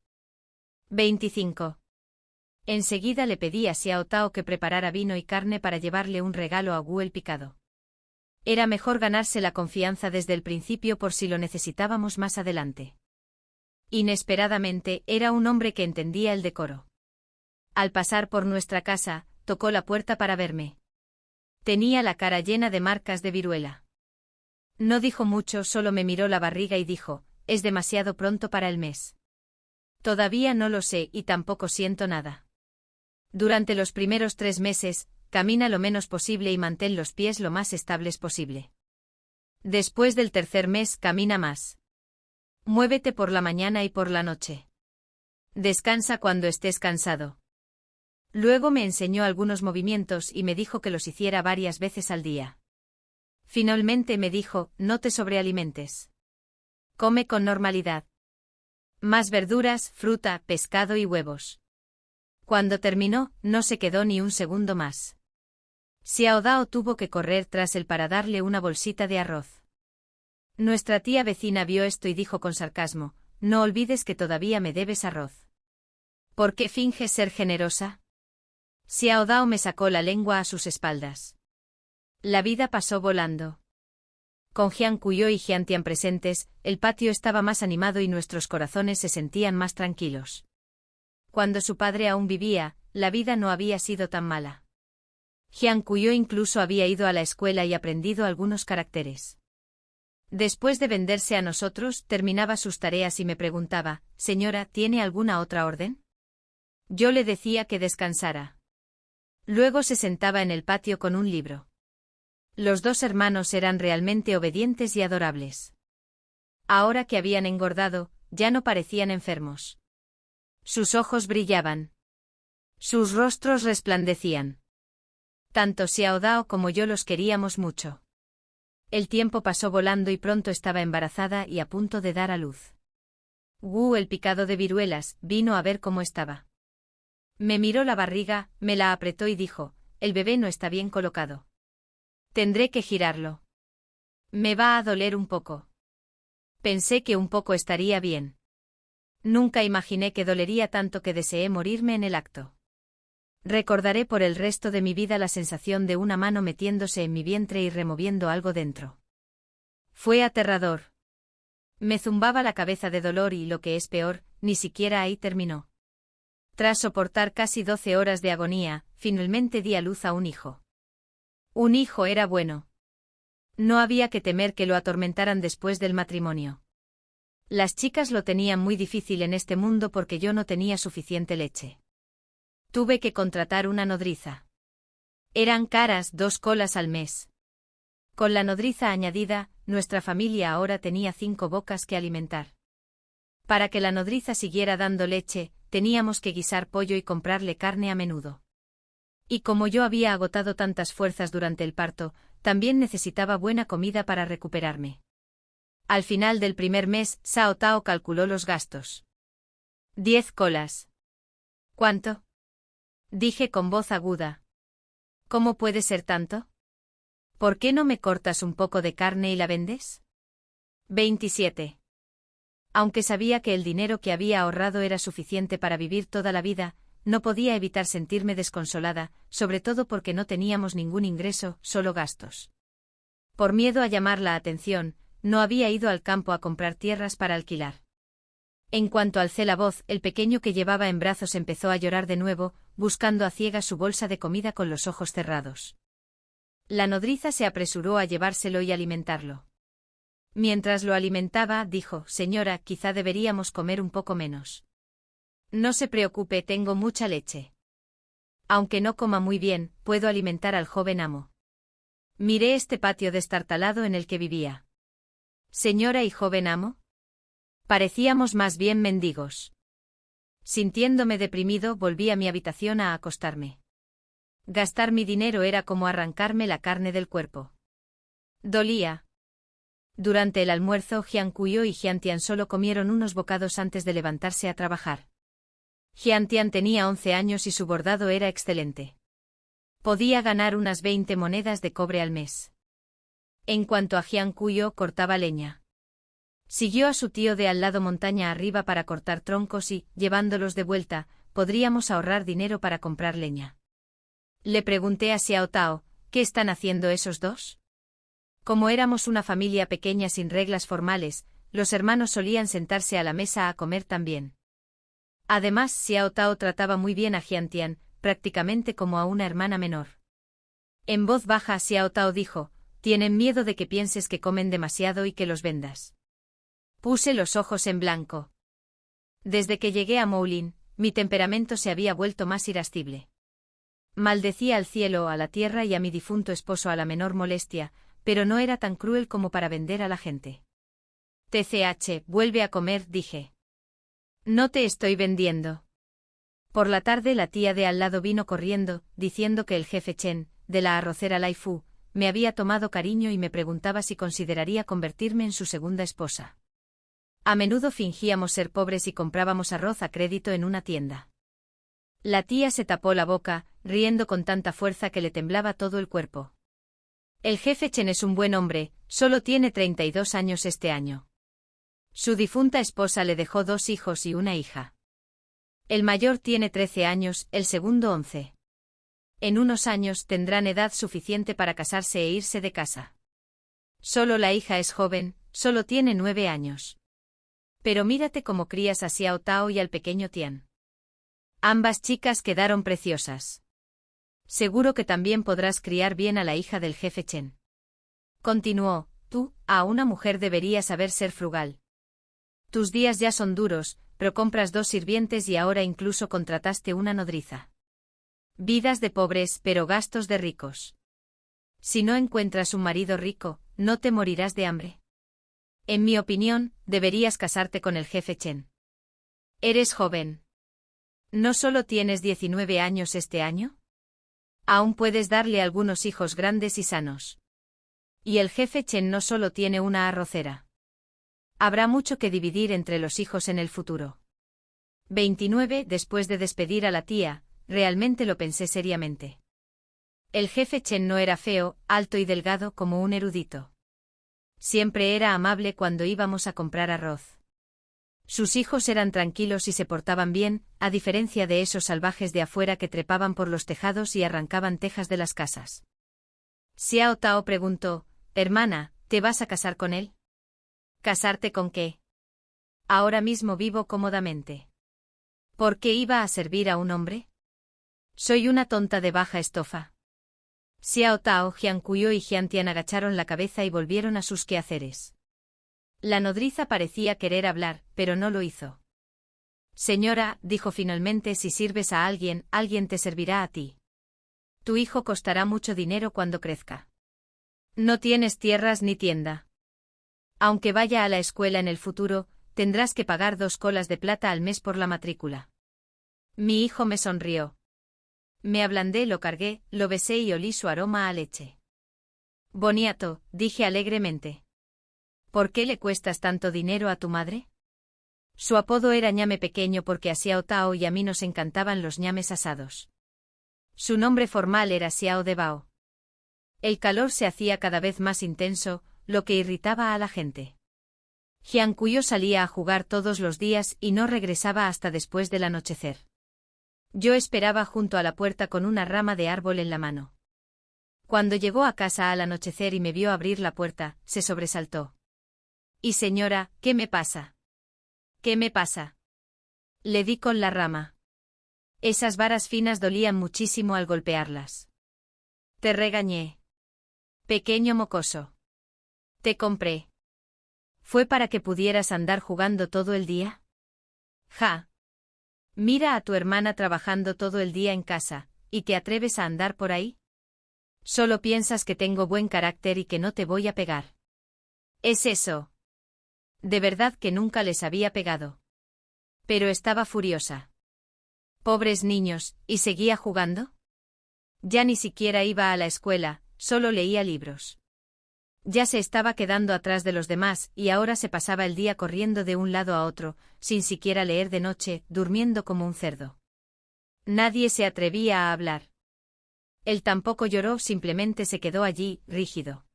25. Enseguida le pedí a Xiao Tao que preparara vino y carne para llevarle un regalo a Gu el Picado. Era mejor ganarse la confianza desde el principio por si lo necesitábamos más adelante. Inesperadamente, era un hombre que entendía el decoro. Al pasar por nuestra casa, tocó la puerta para verme. Tenía la cara llena de marcas de viruela. No dijo mucho, solo me miró la barriga y dijo, es demasiado pronto para el mes. Todavía no lo sé y tampoco siento nada. Durante los primeros 3 meses, camina lo menos posible y mantén los pies lo más estables posible. Después del tercer mes, camina más. Muévete por la mañana y por la noche. Descansa cuando estés cansado. Luego me enseñó algunos movimientos y me dijo que los hiciera varias veces al día. Finalmente me dijo, no te sobrealimentes. Come con normalidad. Más verduras, fruta, pescado y huevos. Cuando terminó, no se quedó ni un segundo más. Xiao Dao tuvo que correr tras él para darle una bolsita de arroz. Nuestra tía vecina vio esto y dijo con sarcasmo, no olvides que todavía me debes arroz. ¿Por qué finges ser generosa? Xiao Dao me sacó la lengua a sus espaldas. La vida pasó volando. Con Jian Kuyo y Jian Tian presentes, el patio estaba más animado y nuestros corazones se sentían más tranquilos. Cuando su padre aún vivía, la vida no había sido tan mala. Jian Kuyo incluso había ido a la escuela y aprendido algunos caracteres. Después de venderse a nosotros, terminaba sus tareas y me preguntaba, «Señora, ¿tiene alguna otra orden?» Yo le decía que descansara. Luego se sentaba en el patio con un libro. Los 2 hermanos eran realmente obedientes y adorables. Ahora que habían engordado, ya no parecían enfermos. Sus ojos brillaban. Sus rostros resplandecían. Tanto Xiao Dao como yo los queríamos mucho. El tiempo pasó volando y pronto estaba embarazada y a punto de dar a luz. Gu el Picado de Viruelas vino a ver cómo estaba. Me miró la barriga, me la apretó y dijo, el bebé no está bien colocado. Tendré que girarlo. Me va a doler un poco. Pensé que un poco estaría bien. Nunca imaginé que dolería tanto que deseé morirme en el acto. Recordaré por el resto de mi vida la sensación de una mano metiéndose en mi vientre y removiendo algo dentro. Fue aterrador. Me zumbaba la cabeza de dolor y, lo que es peor, ni siquiera ahí terminó. Tras soportar casi 12 horas de agonía, finalmente di a luz a un hijo. Un hijo era bueno. No había que temer que lo atormentaran después del matrimonio. Las chicas lo tenían muy difícil en este mundo porque yo no tenía suficiente leche. Tuve que contratar una nodriza. Eran caras 2 colas al mes. Con la nodriza añadida, nuestra familia ahora tenía 5 bocas que alimentar. Para que la nodriza siguiera dando leche, teníamos que guisar pollo y comprarle carne a menudo. Y como yo había agotado tantas fuerzas durante el parto, también necesitaba buena comida para recuperarme. Al final del primer mes, Cao Tao calculó los gastos. 10 colas. ¿Cuánto? Dije con voz aguda. ¿Cómo puede ser tanto? ¿Por qué no me cortas un poco de carne y la vendes? 27. Aunque sabía que el dinero que había ahorrado era suficiente para vivir toda la vida, no podía evitar sentirme desconsolada, sobre todo porque no teníamos ningún ingreso, solo gastos. Por miedo a llamar la atención, no había ido al campo a comprar tierras para alquilar. En cuanto alcé la voz, el pequeño que llevaba en brazos empezó a llorar de nuevo, buscando a ciegas su bolsa de comida con los ojos cerrados. La nodriza se apresuró a llevárselo y alimentarlo. Mientras lo alimentaba, dijo: «Señora, quizá deberíamos comer un poco menos». «No se preocupe, tengo mucha leche. Aunque no coma muy bien, puedo alimentar al joven amo». Miré este patio destartalado en el que vivía. «¿Señora y joven amo?» Parecíamos más bien mendigos. Sintiéndome deprimido, volví a mi habitación a acostarme. Gastar mi dinero era como arrancarme la carne del cuerpo. Dolía. Durante el almuerzo, Jian Kuyo y Jian Tian solo comieron unos bocados antes de levantarse a trabajar. Jian Tian tenía 11 años y su bordado era excelente. Podía ganar unas 20 monedas de cobre al mes. En cuanto a Jian Kuyo, cortaba leña. Siguió a su tío de al lado montaña arriba para cortar troncos y, llevándolos de vuelta, podríamos ahorrar dinero para comprar leña. Le pregunté a Xiao Tao: «¿Qué están haciendo esos dos?». Como éramos una familia pequeña sin reglas formales, los hermanos solían sentarse a la mesa a comer también. Además, Xiao Tao trataba muy bien a Jian Tian, prácticamente como a una hermana menor. En voz baja, Xiao Tao dijo: «Tienen miedo de que pienses que comen demasiado y que los vendas». Puse los ojos en blanco. Desde que llegué a Moulin, mi temperamento se había vuelto más irascible. Maldecía al cielo, a la tierra y a mi difunto esposo a la menor molestia, pero no era tan cruel como para vender a la gente. «TCH, vuelve a comer», dije. «No te estoy vendiendo». Por la tarde la tía de al lado vino corriendo, diciendo que el jefe Chen, de la arrocera Lai Fu, me había tomado cariño y me preguntaba si consideraría convertirme en su segunda esposa. A menudo fingíamos ser pobres y comprábamos arroz a crédito en una tienda. La tía se tapó la boca, riendo con tanta fuerza que le temblaba todo el cuerpo. «El jefe Chen es un buen hombre, solo tiene 32 años este año. Su difunta esposa le dejó 2 hijos y una hija. El mayor tiene 13 años, el segundo 11. En unos años tendrán edad suficiente para casarse e irse de casa. Solo la hija es joven, solo tiene 9 años. Pero mírate cómo crías a Xiao Tao y al pequeño Tian. Ambas chicas quedaron preciosas. Seguro que también podrás criar bien a la hija del jefe Chen». Continuó: «Tú, a una mujer deberías saber ser frugal. Tus días ya son duros, pero compras 2 sirvientes y ahora incluso contrataste una nodriza. Vidas de pobres, pero gastos de ricos. Si no encuentras un marido rico, no te morirás de hambre. En mi opinión, deberías casarte con el jefe Chen. Eres joven. ¿No solo tienes 19 años este año? Aún puedes darle algunos hijos grandes y sanos. Y el jefe Chen no solo tiene una arrocera. Habrá mucho que dividir entre los hijos en el futuro». 29. Después de despedir a la tía, realmente lo pensé seriamente. El jefe Chen no era feo, alto y delgado como un erudito. Siempre era amable cuando íbamos a comprar arroz. Sus hijos eran tranquilos y se portaban bien, a diferencia de esos salvajes de afuera que trepaban por los tejados y arrancaban tejas de las casas. Xiao Tao preguntó: «Hermana, ¿te vas a casar con él?». ¿Casarte con qué? Ahora mismo vivo cómodamente. ¿Por qué iba a servir a un hombre? Soy una tonta de baja estofa. Xiao Tao, Jian Kuyo y Jian Tian agacharon la cabeza y volvieron a sus quehaceres. La nodriza parecía querer hablar, pero no lo hizo. Señora, dijo finalmente, si sirves a alguien, alguien te servirá a ti. Tu hijo costará mucho dinero cuando crezca. No tienes tierras ni tienda. Aunque vaya a la escuela en el futuro, tendrás que pagar 2 colas de plata al mes por la matrícula. Mi hijo me sonrió. Me ablandé, lo cargué, lo besé y olí su aroma a leche. Boniato, dije alegremente. ¿Por qué le cuestas tanto dinero a tu madre? Su apodo era ñame pequeño porque a Xiao Tao y a mí nos encantaban los ñames asados. Su nombre formal era Xiao de Bao. El calor se hacía cada vez más intenso, lo que irritaba a la gente. Jian Kuyo salía a jugar todos los días y no regresaba hasta después del anochecer. Yo esperaba junto a la puerta con una rama de árbol en la mano. Cuando llegó a casa al anochecer y me vio abrir la puerta, se sobresaltó. «Y señora, ¿qué me pasa? ¿Qué me pasa?» Le di con la rama. Esas varas finas dolían muchísimo al golpearlas. Te regañé. Pequeño mocoso. Te compré. ¿Fue para que pudieras andar jugando todo el día? Ja. Mira a tu hermana trabajando todo el día en casa, ¿y te atreves a andar por ahí? Solo piensas que tengo buen carácter y que no te voy a pegar. ¿Es eso? De verdad que nunca les había pegado. Pero estaba furiosa. Pobres niños, ¿y seguía jugando? Ya ni siquiera iba a la escuela, solo leía libros. Ya se estaba quedando atrás de los demás y ahora se pasaba el día corriendo de un lado a otro, sin siquiera leer de noche, durmiendo como un cerdo. Nadie se atrevía a hablar. Él tampoco lloró, simplemente se quedó allí, rígido.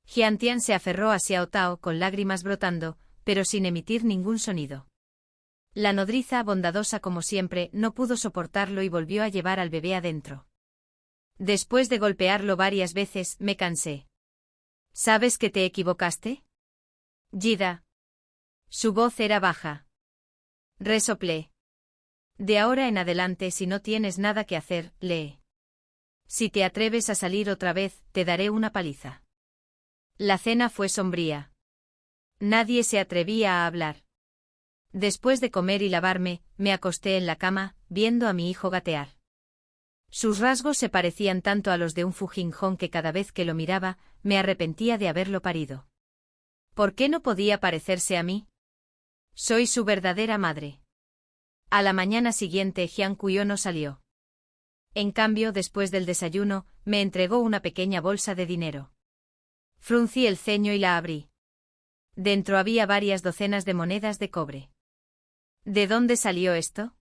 Jian Tian se aferró a Xiao Tao con lágrimas brotando, pero sin emitir ningún sonido. La nodriza, bondadosa como siempre, no pudo soportarlo y volvió a llevar al bebé adentro. Después de golpearlo varias veces, me cansé. ¿Sabes que te equivocaste? Yida. Su voz era baja. Resoplé. De ahora en adelante, si no tienes nada que hacer, lee. Si te atreves a salir otra vez, te daré una paliza. La cena fue sombría. Nadie se atrevía a hablar. Después de comer y lavarme, me acosté en la cama, viendo a mi hijo gatear. Sus rasgos se parecían tanto a los de un fujinjón que cada vez que lo miraba, me arrepentía de haberlo parido. ¿Por qué no podía parecerse a mí? Soy su verdadera madre. A la mañana siguiente Jian Kuyo no salió. En cambio, después del desayuno, me entregó una pequeña bolsa de dinero. Fruncí el ceño y la abrí. Dentro había varias docenas de monedas de cobre. ¿De dónde salió esto?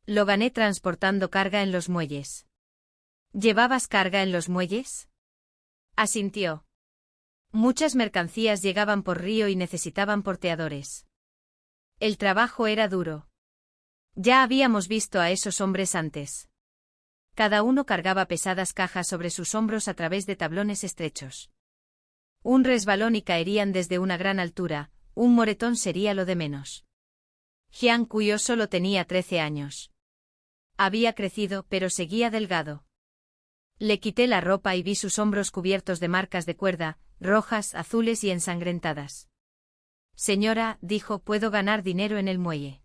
Lo gané transportando carga en los muelles. ¿Llevabas carga en los muelles? Asintió. Muchas mercancías llegaban por río y necesitaban porteadores. El trabajo era duro. Ya habíamos visto a esos hombres antes. Cada uno cargaba pesadas cajas sobre sus hombros a través de tablones estrechos. Un resbalón y caerían desde una gran altura, un moretón sería lo de menos. Jian Kuyo solo tenía 13 años. Había crecido, pero seguía delgado. Le quité la ropa y vi sus hombros cubiertos de marcas de cuerda, rojas, azules y ensangrentadas. Señora, dijo, puedo ganar dinero en el muelle.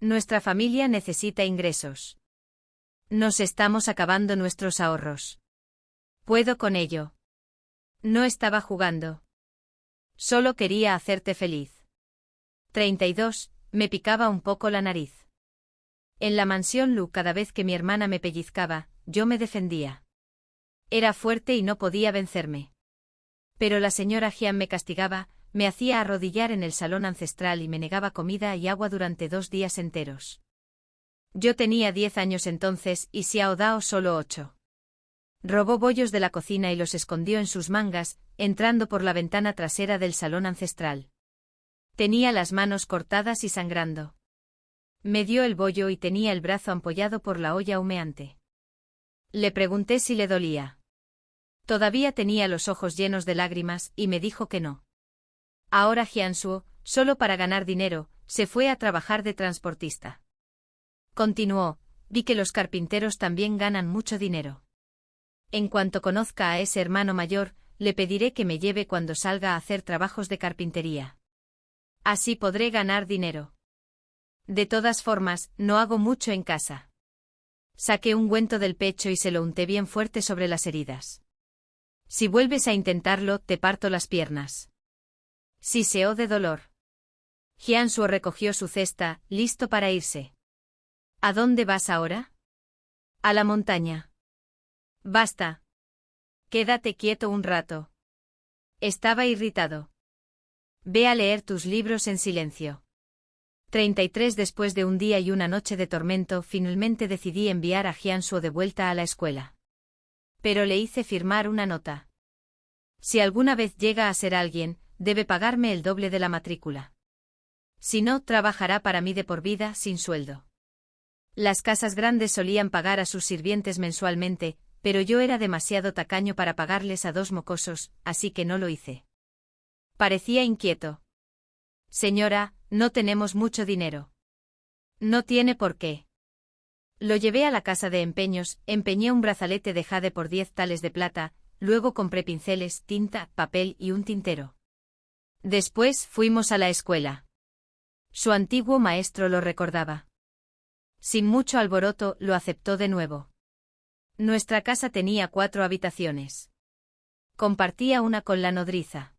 Nuestra familia necesita ingresos. Nos estamos acabando nuestros ahorros. ¿Puedo con ello? No estaba jugando. Solo quería hacerte feliz. 32, me picaba un poco la nariz. En la mansión Lu, cada vez que mi hermana me pellizcaba, yo me defendía. Era fuerte y no podía vencerme. Pero la señora Jian me castigaba, me hacía arrodillar en el salón ancestral y me negaba comida y agua durante 2 días enteros. Yo tenía 10 años entonces y Xiao Dao solo 8. Robó bollos de la cocina y los escondió en sus mangas, entrando por la ventana trasera del salón ancestral. Tenía las manos cortadas y sangrando. Me dio el bollo y tenía el brazo ampollado por la olla humeante. Le pregunté si le dolía. Todavía tenía los ojos llenos de lágrimas y me dijo que no. Ahora Hyun-soo, solo para ganar dinero, se fue a trabajar de transportista. Continuó, vi que los carpinteros también ganan mucho dinero. En cuanto conozca a ese hermano mayor, le pediré que me lleve cuando salga a hacer trabajos de carpintería. Así podré ganar dinero. De todas formas, no hago mucho en casa. Saqué un ungüento del pecho y se lo unté bien fuerte sobre las heridas. Si vuelves a intentarlo, te parto las piernas. Siseó de dolor. Hyun-soo recogió su cesta, listo para irse. ¿A dónde vas ahora? A la montaña. Basta. Quédate quieto un rato. Estaba irritado. Ve a leer tus libros en silencio. 33 Después de un día y una noche de tormento, finalmente decidí enviar a Hyun-soo de vuelta a la escuela. Pero le hice firmar una nota. Si alguna vez llega a ser alguien, debe pagarme el doble de la matrícula. Si no, trabajará para mí de por vida, sin sueldo. Las casas grandes solían pagar a sus sirvientes mensualmente, pero yo era demasiado tacaño para pagarles a dos mocosos, así que no lo hice. Parecía inquieto. Señora, no tenemos mucho dinero. No tiene por qué. Lo llevé a la casa de empeños, empeñé un brazalete de jade por 10 tales de plata, luego compré pinceles, tinta, papel y un tintero. Después fuimos a la escuela. Su antiguo maestro lo recordaba. Sin mucho alboroto, lo aceptó de nuevo. Nuestra casa tenía 4 habitaciones. Compartía una con la nodriza.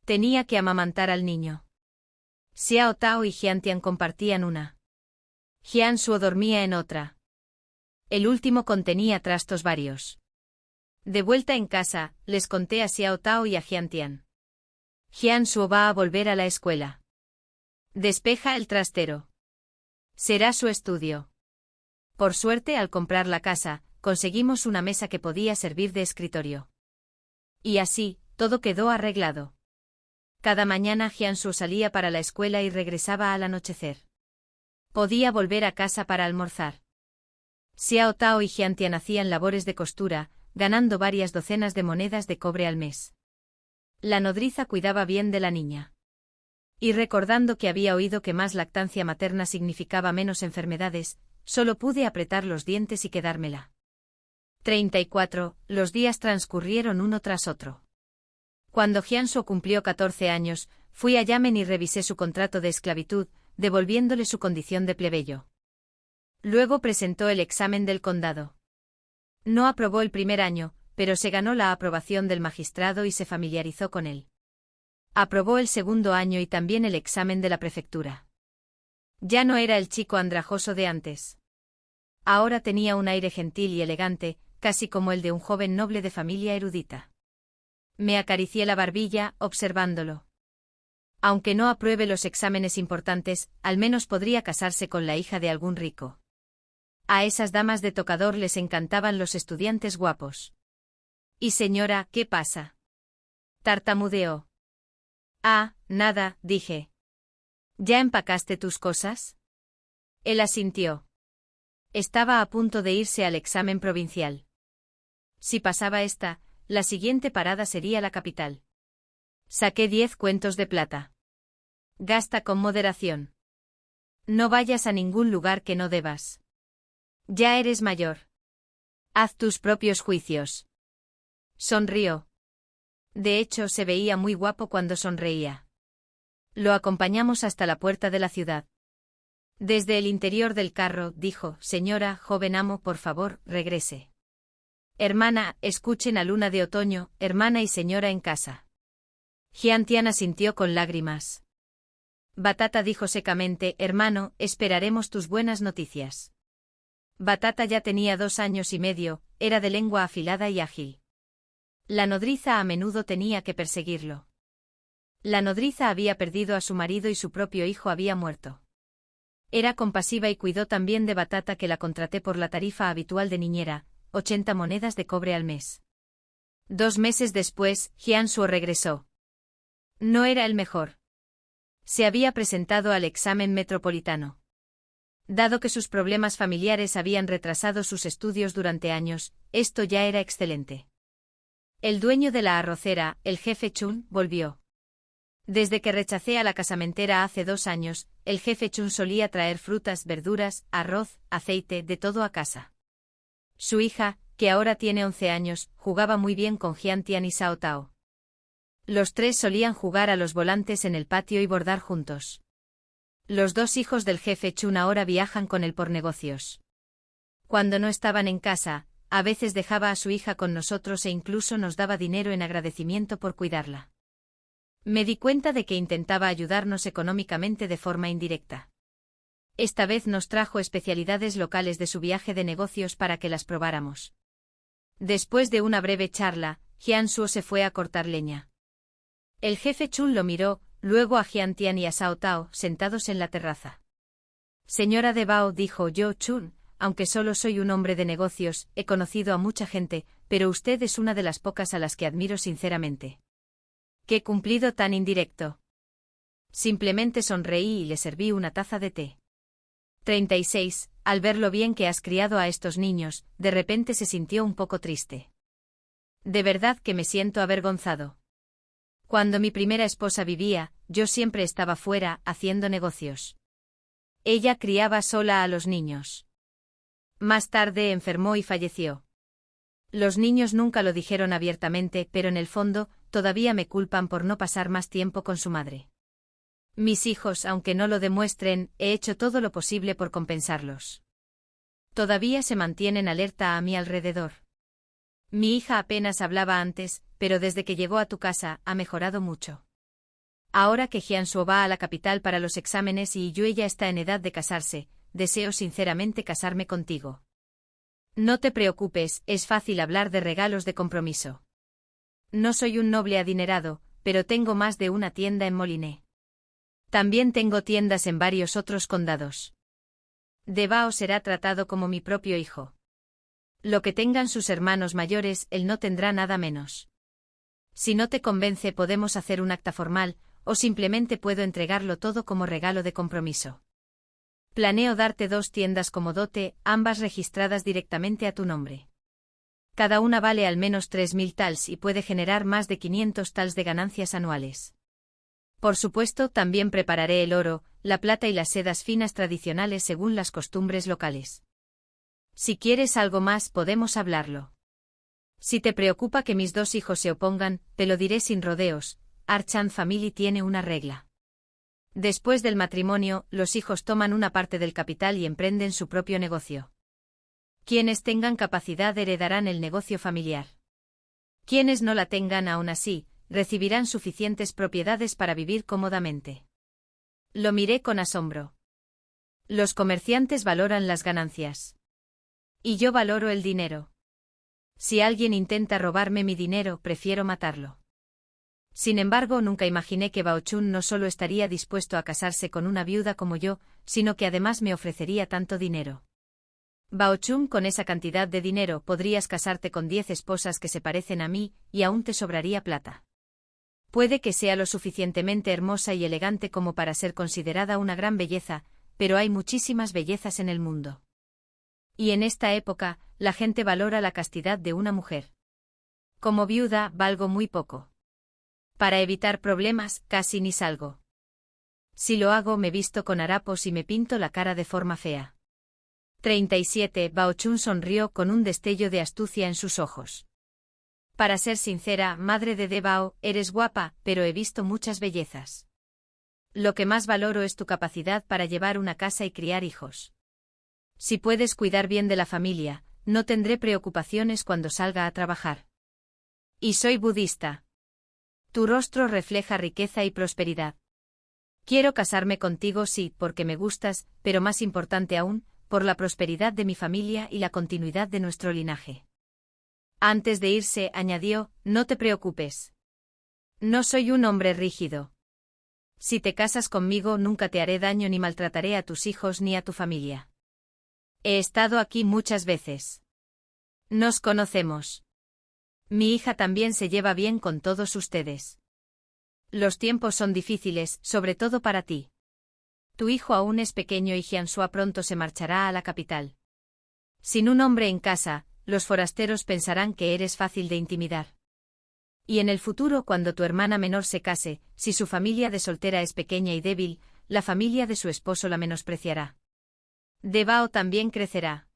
Tenía que amamantar al niño. Xiao Tao y Hyun-tian compartían una. Hyun-soo dormía en otra. El último contenía trastos varios. De vuelta en casa, les conté a Xiao Tao y a Hyun-tian. Hyun-soo va a volver a la escuela. Despeja el trastero. Será su estudio. Por suerte, al comprar la casa, conseguimos una mesa que podía servir de escritorio. Y así, todo quedó arreglado. Cada mañana Hyun-soo salía para la escuela y regresaba al anochecer. Podía volver a casa para almorzar. Xiao Tao y Hyun-tian hacían labores de costura, ganando varias docenas de monedas de cobre al mes. La nodriza cuidaba bien de la niña. Y recordando que había oído que más lactancia materna significaba menos enfermedades, solo pude apretar los dientes y quedármela. 34. Los días transcurrieron uno tras otro. Cuando Hyun-soo cumplió 14 años, fui a Yamen y revisé su contrato de esclavitud, devolviéndole su condición de plebeyo. Luego presentó el examen del condado. No aprobó el primer año, pero se ganó la aprobación del magistrado y se familiarizó con él. Aprobó el segundo año y también el examen de la prefectura. Ya no era el chico andrajoso de antes. Ahora tenía un aire gentil y elegante, casi como el de un joven noble de familia erudita. Me acaricié la barbilla, observándolo. Aunque no apruebe los exámenes importantes, al menos podría casarse con la hija de algún rico. A esas damas de tocador les encantaban los estudiantes guapos. «Y señora, ¿qué pasa?», tartamudeó. «Ah, nada», dije. «¿Ya empacaste tus cosas?». Él asintió. Estaba a punto de irse al examen provincial. Si pasaba esta, la siguiente parada sería la capital. Saqué 10 cuentos de plata. Gasta con moderación. No vayas a ningún lugar que no debas. Ya eres mayor. Haz tus propios juicios. Sonrió. De hecho, se veía muy guapo cuando sonreía. Lo acompañamos hasta la puerta de la ciudad. Desde el interior del carro, dijo: «Señora, joven amo, por favor, regrese». «Hermana, escuchen a Luna de Otoño, hermana y señora en casa». Hyun-tian asintió con lágrimas. Batata dijo secamente: «Hermano, esperaremos tus buenas noticias». Batata ya tenía 2 años y medio, era de lengua afilada y ágil. La nodriza a menudo tenía que perseguirlo. La nodriza había perdido a su marido y su propio hijo había muerto. Era compasiva y cuidó tan bien de Batata que la contraté por la tarifa habitual de niñera, 80 monedas de cobre al mes. 2 meses después, Hyun-soo regresó. No era el mejor. Se había presentado al examen metropolitano. Dado que sus problemas familiares habían retrasado sus estudios durante años, esto ya era excelente. El dueño de la arrocera, el jefe Chun, volvió. Desde que rechacé a la casamentera hace 2 años, el jefe Chun solía traer frutas, verduras, arroz, aceite, de todo a casa. Su hija, que ahora tiene 11 años, jugaba muy bien con Jian Tian y Sao Tao. Los 3 solían jugar a los volantes en el patio y bordar juntos. Los 2 hijos del jefe Chun ahora viajan con él por negocios. Cuando no estaban en casa, a veces dejaba a su hija con nosotros e incluso nos daba dinero en agradecimiento por cuidarla. Me di cuenta de que intentaba ayudarnos económicamente de forma indirecta. Esta vez nos trajo especialidades locales de su viaje de negocios para que las probáramos. Después de una breve charla, Jian Suo se fue a cortar leña. El jefe Chun lo miró, luego a Jian Tian y a Sao Tao, sentados en la terraza. Señora de Bao, dijo yo Chun, aunque solo soy un hombre de negocios, he conocido a mucha gente, pero usted es una de las pocas a las que admiro sinceramente. ¡Qué cumplido tan indirecto! Simplemente sonreí y le serví una taza de té. 36. Al ver lo bien que has criado a estos niños, de repente se sintió un poco triste. De verdad que me siento avergonzado. Cuando mi primera esposa vivía, yo siempre estaba fuera, haciendo negocios. Ella criaba sola a los niños. Más tarde enfermó y falleció. Los niños nunca lo dijeron abiertamente, pero en el fondo, todavía me culpan por no pasar más tiempo con su madre. Mis hijos, aunque no lo demuestren, he hecho todo lo posible por compensarlos. Todavía se mantienen alerta a mi alrededor. Mi hija apenas hablaba antes, pero desde que llegó a tu casa, ha mejorado mucho. Ahora que Jian Suo va a la capital para los exámenes y ella está en edad de casarse, deseo sinceramente casarme contigo. No te preocupes, es fácil hablar de regalos de compromiso. No soy un noble adinerado, pero tengo más de una tienda en Moliné. También tengo tiendas en varios otros condados. De Bao será tratado como mi propio hijo. Lo que tengan sus hermanos mayores, él no tendrá nada menos. Si no te convence, podemos hacer un acta formal, o simplemente puedo entregarlo todo como regalo de compromiso. Planeo darte 2 tiendas como dote, ambas registradas directamente a tu nombre. Cada una vale al menos 3.000 tals y puede generar más de 500 tals de ganancias anuales. Por supuesto, también prepararé el oro, la plata y las sedas finas tradicionales según las costumbres locales. Si quieres algo más, podemos hablarlo. Si te preocupa que mis 2 hijos se opongan, te lo diré sin rodeos, Archan Family tiene una regla. Después del matrimonio, los hijos toman una parte del capital y emprenden su propio negocio. Quienes tengan capacidad heredarán el negocio familiar. Quienes no la tengan aún así, recibirán suficientes propiedades para vivir cómodamente. Lo miré con asombro. Los comerciantes valoran las ganancias. Y yo valoro el dinero. Si alguien intenta robarme mi dinero, prefiero matarlo. Sin embargo, nunca imaginé que Bao Chun no solo estaría dispuesto a casarse con una viuda como yo, sino que además me ofrecería tanto dinero. Bao Chun, con esa cantidad de dinero podrías casarte con 10 esposas que se parecen a mí, y aún te sobraría plata. Puede que sea lo suficientemente hermosa y elegante como para ser considerada una gran belleza, pero hay muchísimas bellezas en el mundo. Y en esta época, la gente valora la castidad de una mujer. Como viuda, valgo muy poco. Para evitar problemas, casi ni salgo. Si lo hago, me visto con harapos y me pinto la cara de forma fea. 37. Bao Chun sonrió con un destello de astucia en sus ojos. Para ser sincera, madre de Bao, eres guapa, pero he visto muchas bellezas. Lo que más valoro es tu capacidad para llevar una casa y criar hijos. Si puedes cuidar bien de la familia, no tendré preocupaciones cuando salga a trabajar. Y soy budista. Tu rostro refleja riqueza y prosperidad. Quiero casarme contigo, sí, porque me gustas, pero más importante aún, por la prosperidad de mi familia y la continuidad de nuestro linaje. Antes de irse, añadió, no te preocupes. No soy un hombre rígido. Si te casas conmigo, nunca te haré daño ni maltrataré a tus hijos ni a tu familia. He estado aquí muchas veces. Nos conocemos. Mi hija también se lleva bien con todos ustedes. Los tiempos son difíciles, sobre todo para ti. Tu hijo aún es pequeño y Jian Suo pronto se marchará a la capital. Sin un hombre en casa, los forasteros pensarán que eres fácil de intimidar. Y en el futuro, cuando tu hermana menor se case, si su familia de soltera es pequeña y débil, la familia de su esposo la menospreciará. De Bao también crecerá.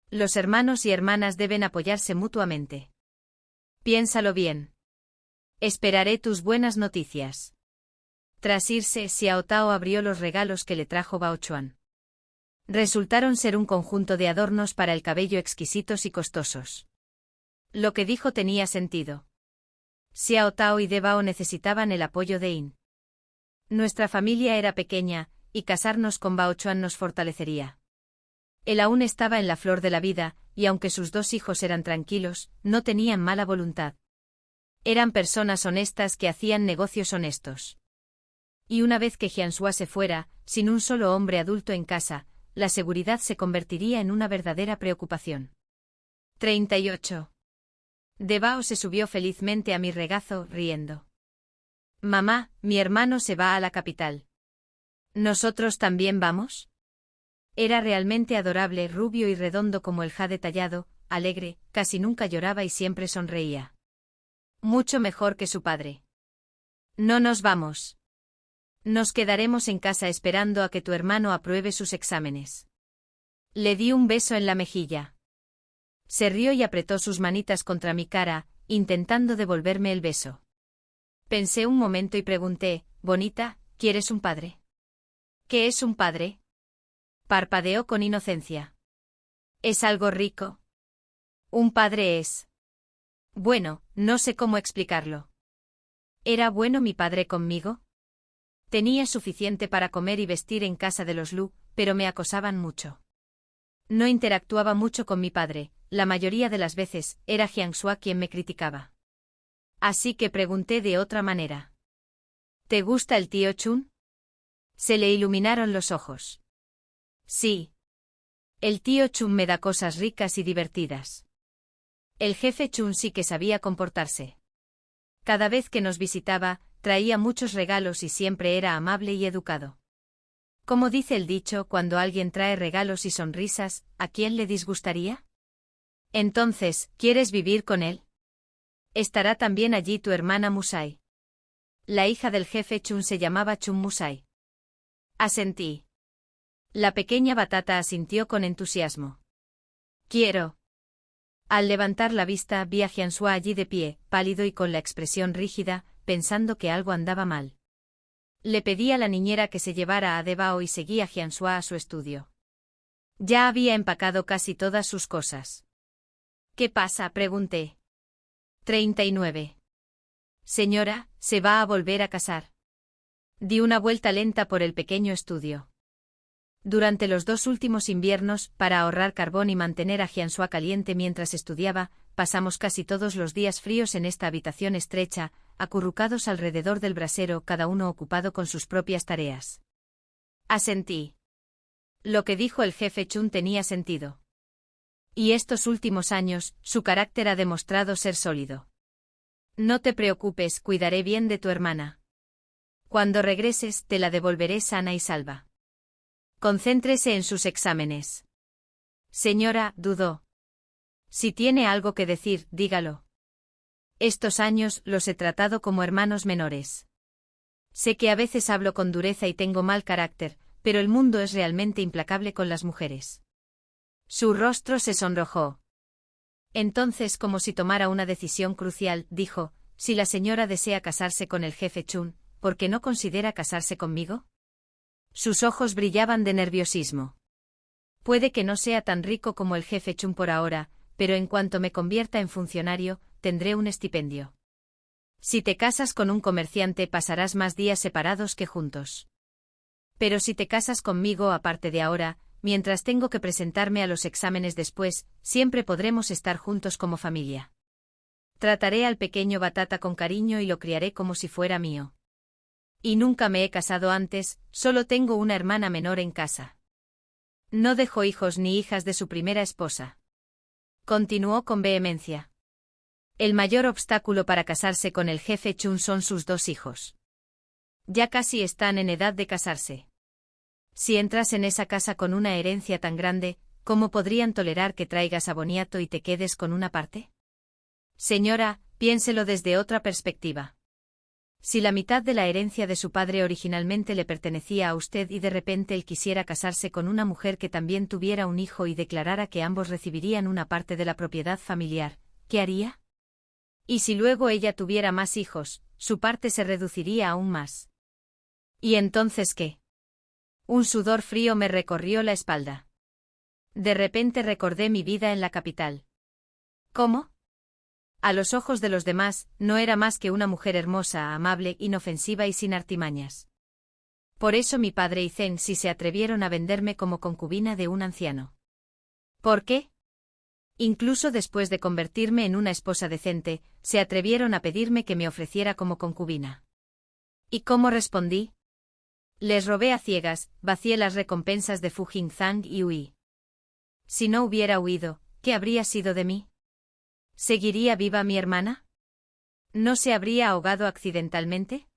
Los hermanos y hermanas deben apoyarse mutuamente. Piénsalo bien. Esperaré tus buenas noticias. Tras irse, Xiao Tao abrió los regalos que le trajo Bao Chuan. Resultaron ser un conjunto de adornos para el cabello exquisitos y costosos. Lo que dijo tenía sentido. Xiao Tao y De Bao necesitaban el apoyo de In. Nuestra familia era pequeña, y casarnos con Bao Chuan nos fortalecería. Él aún estaba en la flor de la vida, y aunque sus dos hijos eran tranquilos, no tenían mala voluntad. Eran personas honestas que hacían negocios honestos. Y una vez que Jianshua se fuera, sin un solo hombre adulto en casa, la seguridad se convertiría en una verdadera preocupación. 38. De Bao se subió felizmente a mi regazo, riendo. Mamá, mi hermano se va a la capital. ¿Nosotros también vamos? Era realmente adorable, rubio y redondo como el jade tallado, alegre, casi nunca lloraba y siempre sonreía. Mucho mejor que su padre. No nos vamos. Nos quedaremos en casa esperando a que tu hermano apruebe sus exámenes. Le di un beso en la mejilla. Se rió y apretó sus manitas contra mi cara, intentando devolverme el beso. Pensé un momento y pregunté, bonita, ¿quieres un padre? ¿Qué es un padre? Parpadeó con inocencia. ¿Es algo rico? Un padre es. Bueno, no sé cómo explicarlo. ¿Era bueno mi padre conmigo? Tenía suficiente para comer y vestir en casa de los Lu, pero me acosaban mucho. No interactuaba mucho con mi padre, la mayoría de las veces era Jianshua quien me criticaba. Así que pregunté de otra manera. ¿Te gusta el tío Chun? Se le iluminaron los ojos. Sí. El tío Chun me da cosas ricas y divertidas. El jefe Chun sí que sabía comportarse. Cada vez que nos visitaba, traía muchos regalos y siempre era amable y educado. Como dice el dicho, cuando alguien trae regalos y sonrisas, ¿a quién le disgustaría? Entonces, ¿quieres vivir con él? ¿Estará también allí tu hermana Musai? La hija del jefe Chun se llamaba Chun Musai. Asentí. La pequeña batata asintió con entusiasmo. Quiero. Al levantar la vista vi a Jianshua allí de pie, pálido y con la expresión rígida, pensando que algo andaba mal. Le pedí a la niñera que se llevara a De Bao y seguí a Jianshua a su estudio. Ya había empacado casi todas sus cosas. ¿Qué pasa?, pregunté. 39. Señora, ¿se va a volver a casar? Di una vuelta lenta por el pequeño estudio. Durante los 2 últimos inviernos, para ahorrar carbón y mantener a Jianshua caliente mientras estudiaba, pasamos casi todos los días fríos en esta habitación estrecha, acurrucados alrededor del brasero, cada uno ocupado con sus propias tareas. Asentí. Lo que dijo el jefe Chun tenía sentido. Y estos últimos años, su carácter ha demostrado ser sólido. No te preocupes, cuidaré bien de tu hermana. Cuando regreses, te la devolveré sana y salva. Concéntrese en sus exámenes. Señora, dudó. Si tiene algo que decir, dígalo. Estos años los he tratado como hermanos menores. Sé que a veces hablo con dureza y tengo mal carácter, pero el mundo es realmente implacable con las mujeres. Su rostro se sonrojó. Entonces, como si tomara una decisión crucial, dijo, si la señora desea casarse con el jefe Chun, ¿por qué no considera casarse conmigo? Sus ojos brillaban de nerviosismo. Puede que no sea tan rico como el jefe Chun por ahora, pero en cuanto me convierta en funcionario, tendré un estipendio. Si te casas con un comerciante pasarás más días separados que juntos. Pero si te casas conmigo aparte de ahora, mientras tengo que presentarme a los exámenes después, siempre podremos estar juntos como familia. Trataré al pequeño Batata con cariño y lo criaré como si fuera mío. Y nunca me he casado antes, solo tengo una hermana menor en casa. No dejó hijos ni hijas de su primera esposa. Continuó con vehemencia. El mayor obstáculo para casarse con el jefe Chun son sus 2 hijos. Ya casi están en edad de casarse. Si entras en esa casa con una herencia tan grande, ¿cómo podrían tolerar que traigas a boniato y te quedes con una parte? Señora, Piénselo desde otra perspectiva. Si la mitad de la herencia de su padre originalmente le pertenecía a usted y de repente él quisiera casarse con una mujer que también tuviera un hijo y declarara que ambos recibirían una parte de la propiedad familiar, ¿qué haría? Y si luego ella tuviera más hijos, su parte se reduciría aún más. ¿Y entonces qué? Un sudor frío me recorrió la espalda. De repente recordé mi vida en la capital. ¿Cómo? A los ojos de los demás, no era más que una mujer hermosa, amable, inofensiva y sin artimañas. Por eso mi padre y Zen sí se atrevieron a venderme como concubina de un anciano. ¿Por qué? Incluso después de convertirme en una esposa decente, se atrevieron a pedirme que me ofreciera como concubina. ¿Y cómo respondí? Les robé a ciegas, vacié las recompensas de Fu Jingzang y huí. Si no hubiera huido, ¿qué habría sido de mí? ¿Seguiría viva mi hermana? ¿No se habría ahogado accidentalmente?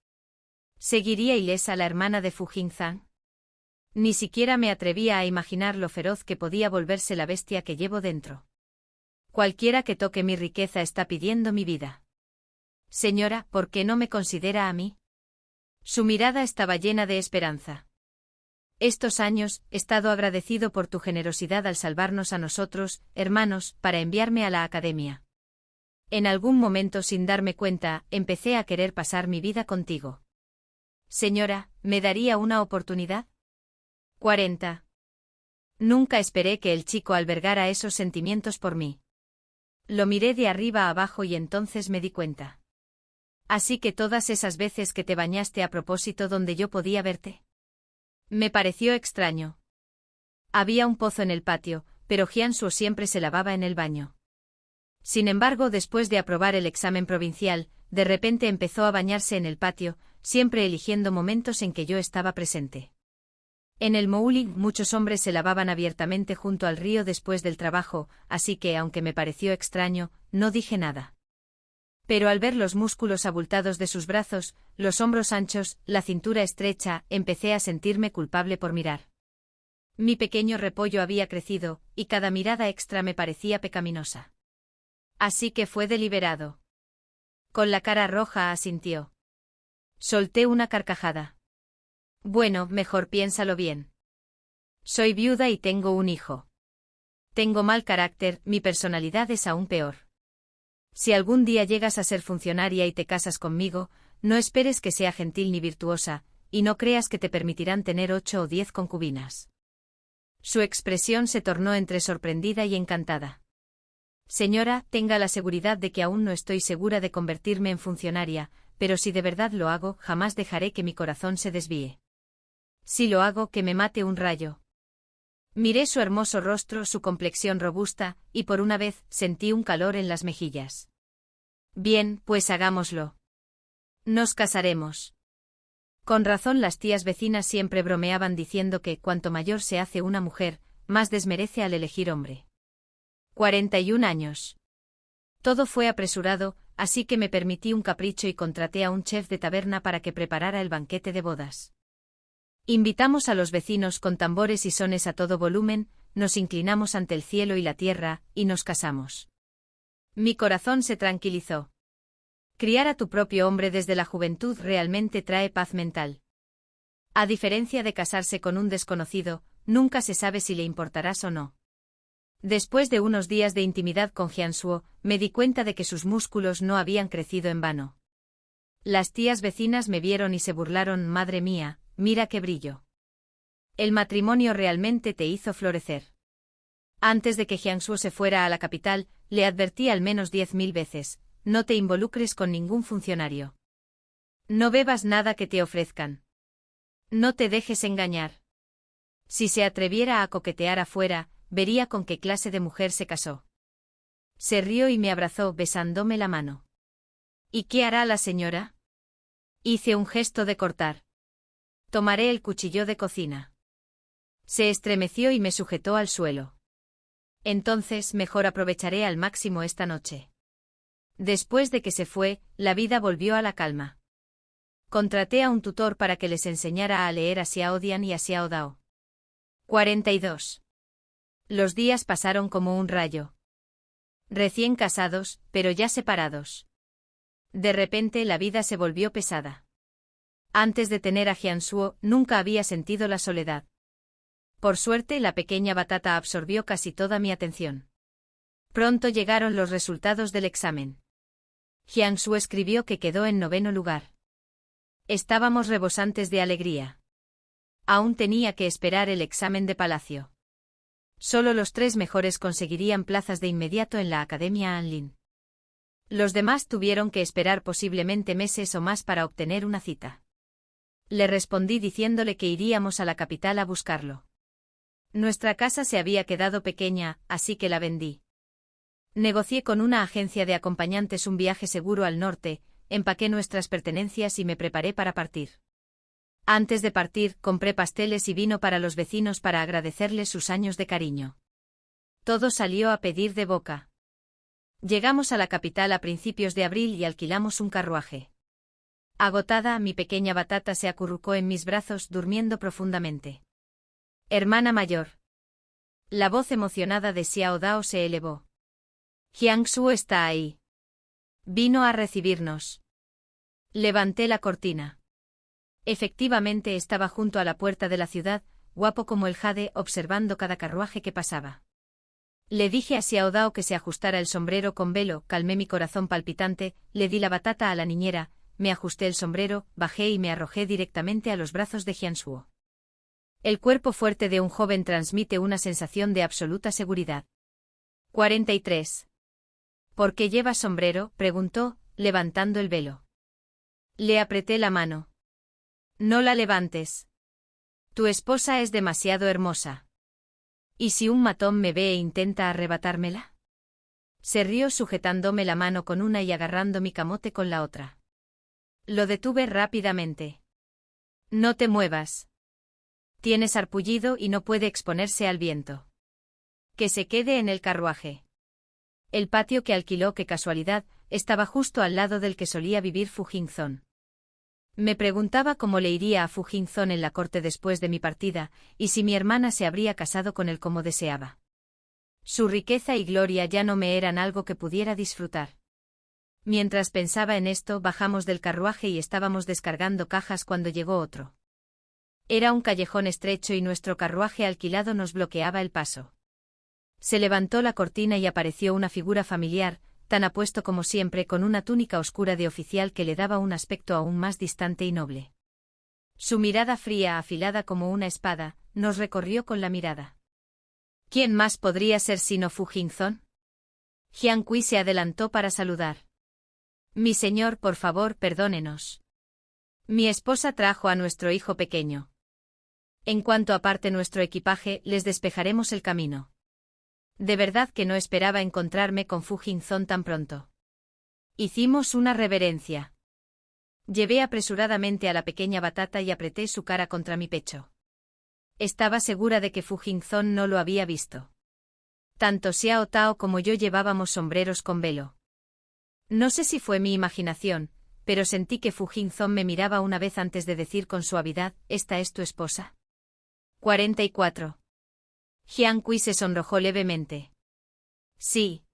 ¿Seguiría ilesa la hermana de Fu Jingzang? Ni siquiera me atrevía a imaginar lo feroz que podía volverse la bestia que llevo dentro. Cualquiera que toque mi riqueza está pidiendo mi vida. Señora, ¿por qué no me considera a mí? Su mirada estaba llena de esperanza. Estos años, he estado agradecido por tu generosidad al salvarnos a nosotros, hermanos, para enviarme a la academia. En algún momento sin darme cuenta, empecé a querer pasar mi vida contigo. Señora, ¿me daría una oportunidad? 40. Nunca esperé que el chico albergara esos sentimientos por mí. Lo miré de arriba a abajo y entonces me di cuenta. Así que todas esas veces que te bañaste a propósito donde yo podía verte. Me pareció extraño. Había un pozo en el patio, pero Jiansuo siempre se lavaba en el baño. Sin embargo, después de aprobar el examen provincial, de repente empezó a bañarse en el patio, siempre eligiendo momentos en que yo estaba presente. En el Mouling muchos hombres se lavaban abiertamente junto al río después del trabajo, así que, aunque me pareció extraño, no dije nada. Pero al ver los músculos abultados de sus brazos, los hombros anchos, la cintura estrecha, empecé a sentirme culpable por mirar. Mi pequeño repollo había crecido, y cada mirada extra me parecía pecaminosa. Así que fue deliberado. Con la cara roja asintió. Solté una carcajada. Bueno, mejor piénsalo bien. Soy viuda y tengo un hijo. Tengo mal carácter, mi personalidad es aún peor. Si algún día llegas a ser funcionaria y te casas conmigo, no esperes que sea gentil ni virtuosa, y no creas que te permitirán tener 8 o 10 concubinas. Su expresión se tornó entre sorprendida y encantada. Señora, tenga la seguridad de que aún no estoy segura de convertirme en funcionaria, pero si de verdad lo hago, jamás dejaré que mi corazón se desvíe. Si lo hago, que me mate un rayo. Miré su hermoso rostro, su complexión robusta, y por una vez sentí un calor en las mejillas. Bien, pues hagámoslo. Nos casaremos. Con razón las tías vecinas siempre bromeaban diciendo que cuanto mayor se hace una mujer, más desmerece al elegir hombre. 41 años. Todo fue apresurado, así que me permití un capricho y contraté a un chef de taberna para que preparara el banquete de bodas. Invitamos a los vecinos con tambores y sones a todo volumen, nos inclinamos ante el cielo y la tierra, y nos casamos. Mi corazón se tranquilizó. Criar a tu propio hombre desde la juventud realmente trae paz mental. A diferencia de casarse con un desconocido, nunca se sabe si le importarás o no. Después de unos días de intimidad con Jiansuo, me di cuenta de que sus músculos no habían crecido en vano. Las tías vecinas me vieron y se burlaron, madre mía, mira qué brillo. El matrimonio realmente te hizo florecer. Antes de que Jiansuo se fuera a la capital, le advertí al menos 10.000 veces, no te involucres con ningún funcionario. No bebas nada que te ofrezcan. No te dejes engañar. Si se atreviera a coquetear afuera, vería con qué clase de mujer se casó. Se rió y me abrazó besándome la mano. ¿Y qué hará la señora? Hice un gesto de cortar. Tomaré el cuchillo de cocina. Se estremeció y me sujetó al suelo. Entonces mejor aprovecharé al máximo esta noche. Después de que se fue, la vida volvió a la calma. Contraté a un tutor para que les enseñara a leer a Xiao Dian y a Xiao Dao. 42. Los días pasaron como un rayo. Recién casados, pero ya separados. De repente la vida se volvió pesada. Antes de tener a Jiansuo, nunca había sentido la soledad. Por suerte, la pequeña batata absorbió casi toda mi atención. Pronto llegaron los resultados del examen. Jiansuo escribió que quedó en 9º lugar. Estábamos rebosantes de alegría. Aún tenía que esperar el examen de palacio. Solo los 3 mejores conseguirían plazas de inmediato en la Academia Anlin. Los demás tuvieron que esperar posiblemente meses o más para obtener una cita. Le respondí diciéndole que iríamos a la capital a buscarlo. Nuestra casa se había quedado pequeña, así que la vendí. Negocié con una agencia de acompañantes un viaje seguro al norte, empaqué nuestras pertenencias y me preparé para partir. Antes de partir, compré pasteles y vino para los vecinos para agradecerles sus años de cariño. Todo salió a pedir de boca. Llegamos a la capital a principios de abril y alquilamos un carruaje. Agotada, mi pequeña batata se acurrucó en mis brazos durmiendo profundamente. Hermana mayor. La voz emocionada de Xiao Dao se elevó. Jiangsu está ahí. Vino a recibirnos. Levanté la cortina. Efectivamente estaba junto a la puerta de la ciudad, guapo como el jade, observando cada carruaje que pasaba. Le dije a Xiao Dao que se ajustara el sombrero con velo, calmé mi corazón palpitante, le di la batata a la niñera, me ajusté el sombrero, bajé y me arrojé directamente a los brazos de Jiansuo. El cuerpo fuerte de un joven transmite una sensación de absoluta seguridad. 43. ¿Por qué llevas sombrero?, preguntó, levantando el velo. Le apreté la mano. No la levantes. Tu esposa es demasiado hermosa. ¿Y si un matón me ve e intenta arrebatármela? Se rió sujetándome la mano con una y agarrando mi camote con la otra. Lo detuve rápidamente. No te muevas. Tiene sarpullido y no puede exponerse al viento. Que se quede en el carruaje. El patio que alquiló, qué casualidad, estaba justo al lado del que solía vivir Fu Jingzong. Me preguntaba cómo le iría a Fu Jingzong en la corte después de mi partida, y si mi hermana se habría casado con él como deseaba. Su riqueza y gloria ya no me eran algo que pudiera disfrutar. Mientras pensaba en esto, bajamos del carruaje y estábamos descargando cajas cuando llegó otro. Era un callejón estrecho y nuestro carruaje alquilado nos bloqueaba el paso. Se levantó la cortina y apareció una figura familiar, tan apuesto como siempre, con una túnica oscura de oficial que le daba un aspecto aún más distante y noble. Su mirada fría, afilada como una espada, nos recorrió con la mirada. ¿Quién más podría ser sino Fu Jingzong? Jiang Kui se adelantó para saludar. Mi señor, por favor, perdónenos. Mi esposa trajo a nuestro hijo pequeño. En cuanto aparte nuestro equipaje, les despejaremos el camino. De verdad que no esperaba encontrarme con Fu Jingzong tan pronto. Hicimos una reverencia. Llevé apresuradamente a la pequeña batata y apreté su cara contra mi pecho. Estaba segura de que Fu Jingzong no lo había visto. Tanto Xiao Tao como yo llevábamos sombreros con velo. No sé si fue mi imaginación, pero sentí que Fu Jingzong me miraba una vez antes de decir con suavidad: ¿Esta es tu esposa? 44. Jiang Kui se sonrojó levemente. Sí.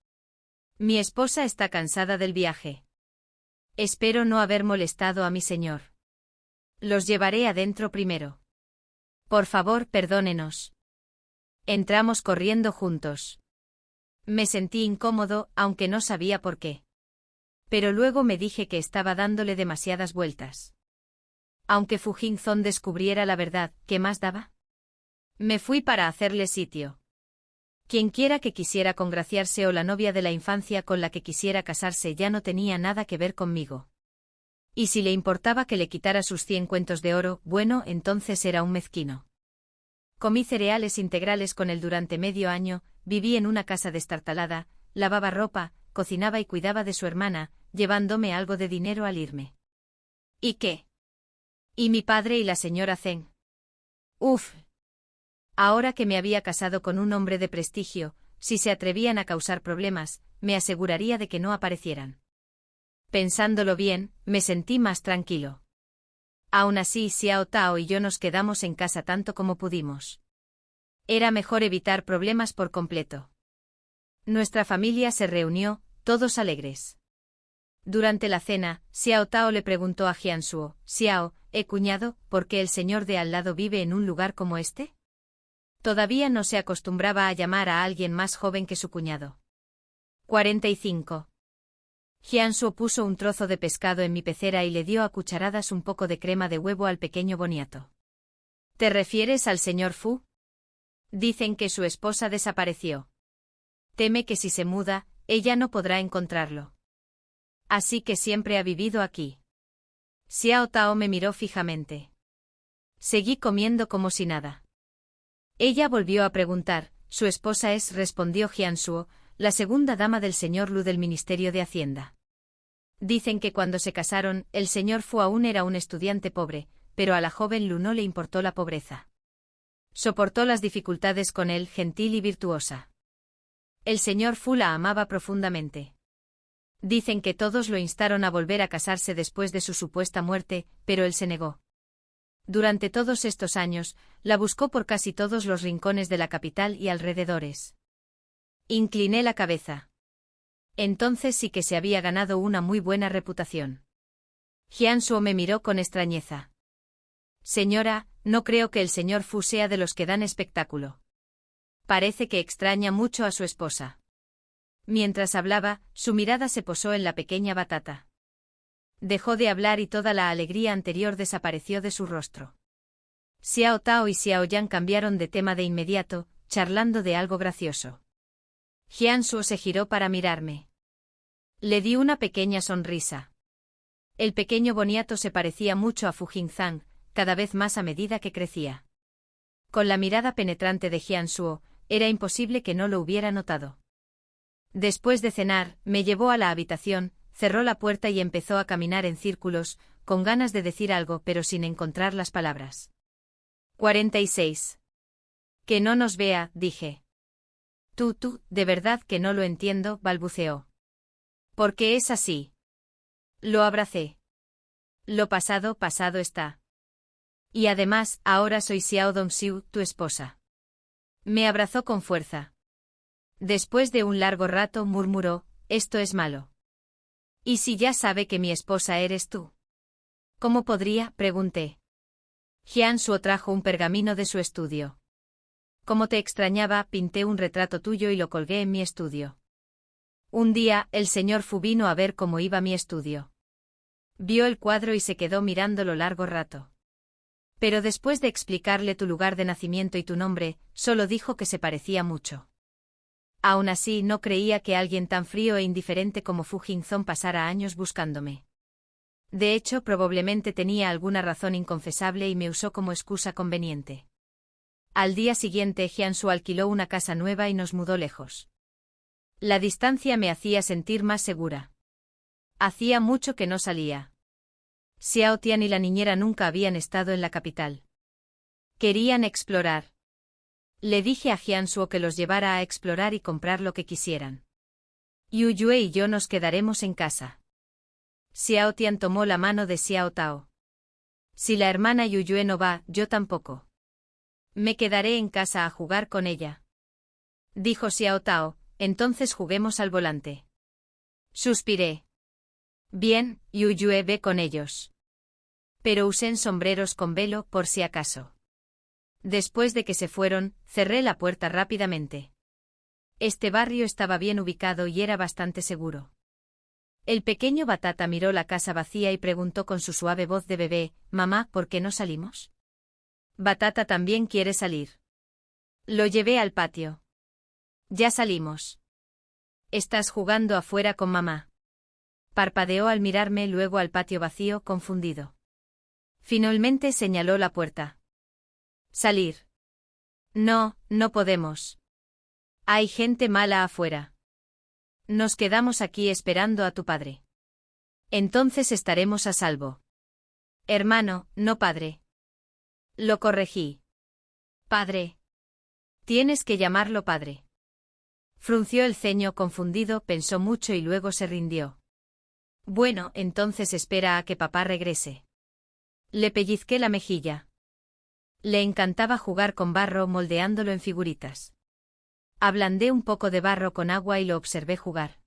Mi esposa está cansada del viaje. Espero no haber molestado a mi señor. Los llevaré adentro primero. Por favor, perdónenos. Entramos corriendo juntos. Me sentí incómodo, aunque no sabía por qué. Pero luego me dije que estaba dándole demasiadas vueltas. Aunque Fu Jingzong descubriera la verdad, ¿qué más daba? Me fui para hacerle sitio. Quienquiera que quisiera congraciarse o la novia de la infancia con la que quisiera casarse ya no tenía nada que ver conmigo. Y si le importaba que le quitara sus 100 cuentos de oro, bueno, entonces era un mezquino. Comí cereales integrales con él durante medio año, viví en una casa destartalada, lavaba ropa, cocinaba y cuidaba de su hermana, llevándome algo de dinero al irme. ¿Y qué? ¿Y mi padre y la señora Zeng? Uf. Ahora que me había casado con un hombre de prestigio, si se atrevían a causar problemas, me aseguraría de que no aparecieran. Pensándolo bien, me sentí más tranquilo. Aún así, Xiao Tao y yo nos quedamos en casa tanto como pudimos. Era mejor evitar problemas por completo. Nuestra familia se reunió, todos alegres. Durante la cena, Xiao Tao le preguntó a Jiansuo: Xiao, cuñado, ¿por qué el señor de al lado vive en un lugar como este? Todavía no se acostumbraba a llamar a alguien más joven que su cuñado. 45. Jiansuo puso un trozo de pescado en mi pecera y le dio a cucharadas un poco de crema de huevo al pequeño boniato. ¿Te refieres al señor Fu? Dicen que su esposa desapareció. Teme que si se muda, ella no podrá encontrarlo. Así que siempre ha vivido aquí. Xiao Tao me miró fijamente. Seguí comiendo como si nada. Ella volvió a preguntar: su esposa es, respondió Jiansuo, la segunda dama del señor Lu del Ministerio de Hacienda. Dicen que cuando se casaron, el señor Fu aún era un estudiante pobre, pero a la joven Lu no le importó la pobreza. Soportó las dificultades con él, gentil y virtuosa. El señor Fu la amaba profundamente. Dicen que todos lo instaron a volver a casarse después de su supuesta muerte, pero él se negó. Durante todos estos años, la buscó por casi todos los rincones de la capital y alrededores. Incliné la cabeza. Entonces sí que se había ganado una muy buena reputación. Jiansuo me miró con extrañeza. Señora, no creo que el señor Fu sea de los que dan espectáculo. Parece que extraña mucho a su esposa. Mientras hablaba, su mirada se posó en la pequeña Batata. Dejó de hablar y toda la alegría anterior desapareció de su rostro. Xiao Tao y Xiao Yan cambiaron de tema de inmediato, charlando de algo gracioso. Jiansuo se giró para mirarme. Le di una pequeña sonrisa. El pequeño boniato se parecía mucho a Fu Jingzang, cada vez más a medida que crecía. Con la mirada penetrante de Jiansuo, era imposible que no lo hubiera notado. Después de cenar, me llevó a la habitación, cerró la puerta y empezó a caminar en círculos, con ganas de decir algo pero sin encontrar las palabras. 46. Que no nos vea, dije. Tú, de verdad que no lo entiendo, balbuceó. ¿Por qué es así? Lo abracé. Lo pasado, pasado está. Y además, ahora soy Xiao Dongxiu, tu esposa. Me abrazó con fuerza. Después de un largo rato murmuró: esto es malo. ¿Y si ya sabe que mi esposa eres tú? ¿Cómo podría?, pregunté. Jiansuo trajo un pergamino de su estudio. Como te extrañaba, pinté un retrato tuyo y lo colgué en mi estudio. Un día, el señor Fu vino a ver cómo iba mi estudio. Vio el cuadro y se quedó mirándolo largo rato. Pero después de explicarle tu lugar de nacimiento y tu nombre, solo dijo que se parecía mucho. Aún así, no creía que alguien tan frío e indiferente como Fu Jingzong pasara años buscándome. De hecho, probablemente tenía alguna razón inconfesable y me usó como excusa conveniente. Al día siguiente, Jiansuo alquiló una casa nueva y nos mudó lejos. La distancia me hacía sentir más segura. Hacía mucho que no salía. Xiao Tian y la niñera nunca habían estado en la capital. Querían explorar. Le dije a Jiansuo que los llevara a explorar y comprar lo que quisieran. Yu Yue y yo nos quedaremos en casa. Xiao Tian tomó la mano de Xiao Tao. Si la hermana Yu Yue no va, yo tampoco. Me quedaré en casa a jugar con ella. Dijo Xiao Tao: entonces juguemos al volante. Suspiré. Bien, Yu Yue ve con ellos. Pero usen sombreros con velo por si acaso. Después de que se fueron, cerré la puerta rápidamente. Este barrio estaba bien ubicado y era bastante seguro. El pequeño Batata miró la casa vacía y preguntó con su suave voz de bebé: «Mamá, ¿por qué no salimos?» Batata también quiere salir. Lo llevé al patio. Ya salimos. ¿Estás jugando afuera con mamá? Parpadeó al mirarme, luego al patio vacío, confundido. Finalmente señaló la puerta. Salir. No, no podemos. Hay gente mala afuera. Nos quedamos aquí esperando a tu padre. Entonces estaremos a salvo. Hermano, no padre. Lo corregí. Padre. Tienes que llamarlo padre. Frunció el ceño confundido, pensó mucho y luego se rindió. Bueno, entonces espera a que papá regrese. Le pellizqué la mejilla. Le encantaba jugar con barro moldeándolo en figuritas. Ablandé un poco de barro con agua y lo observé jugar.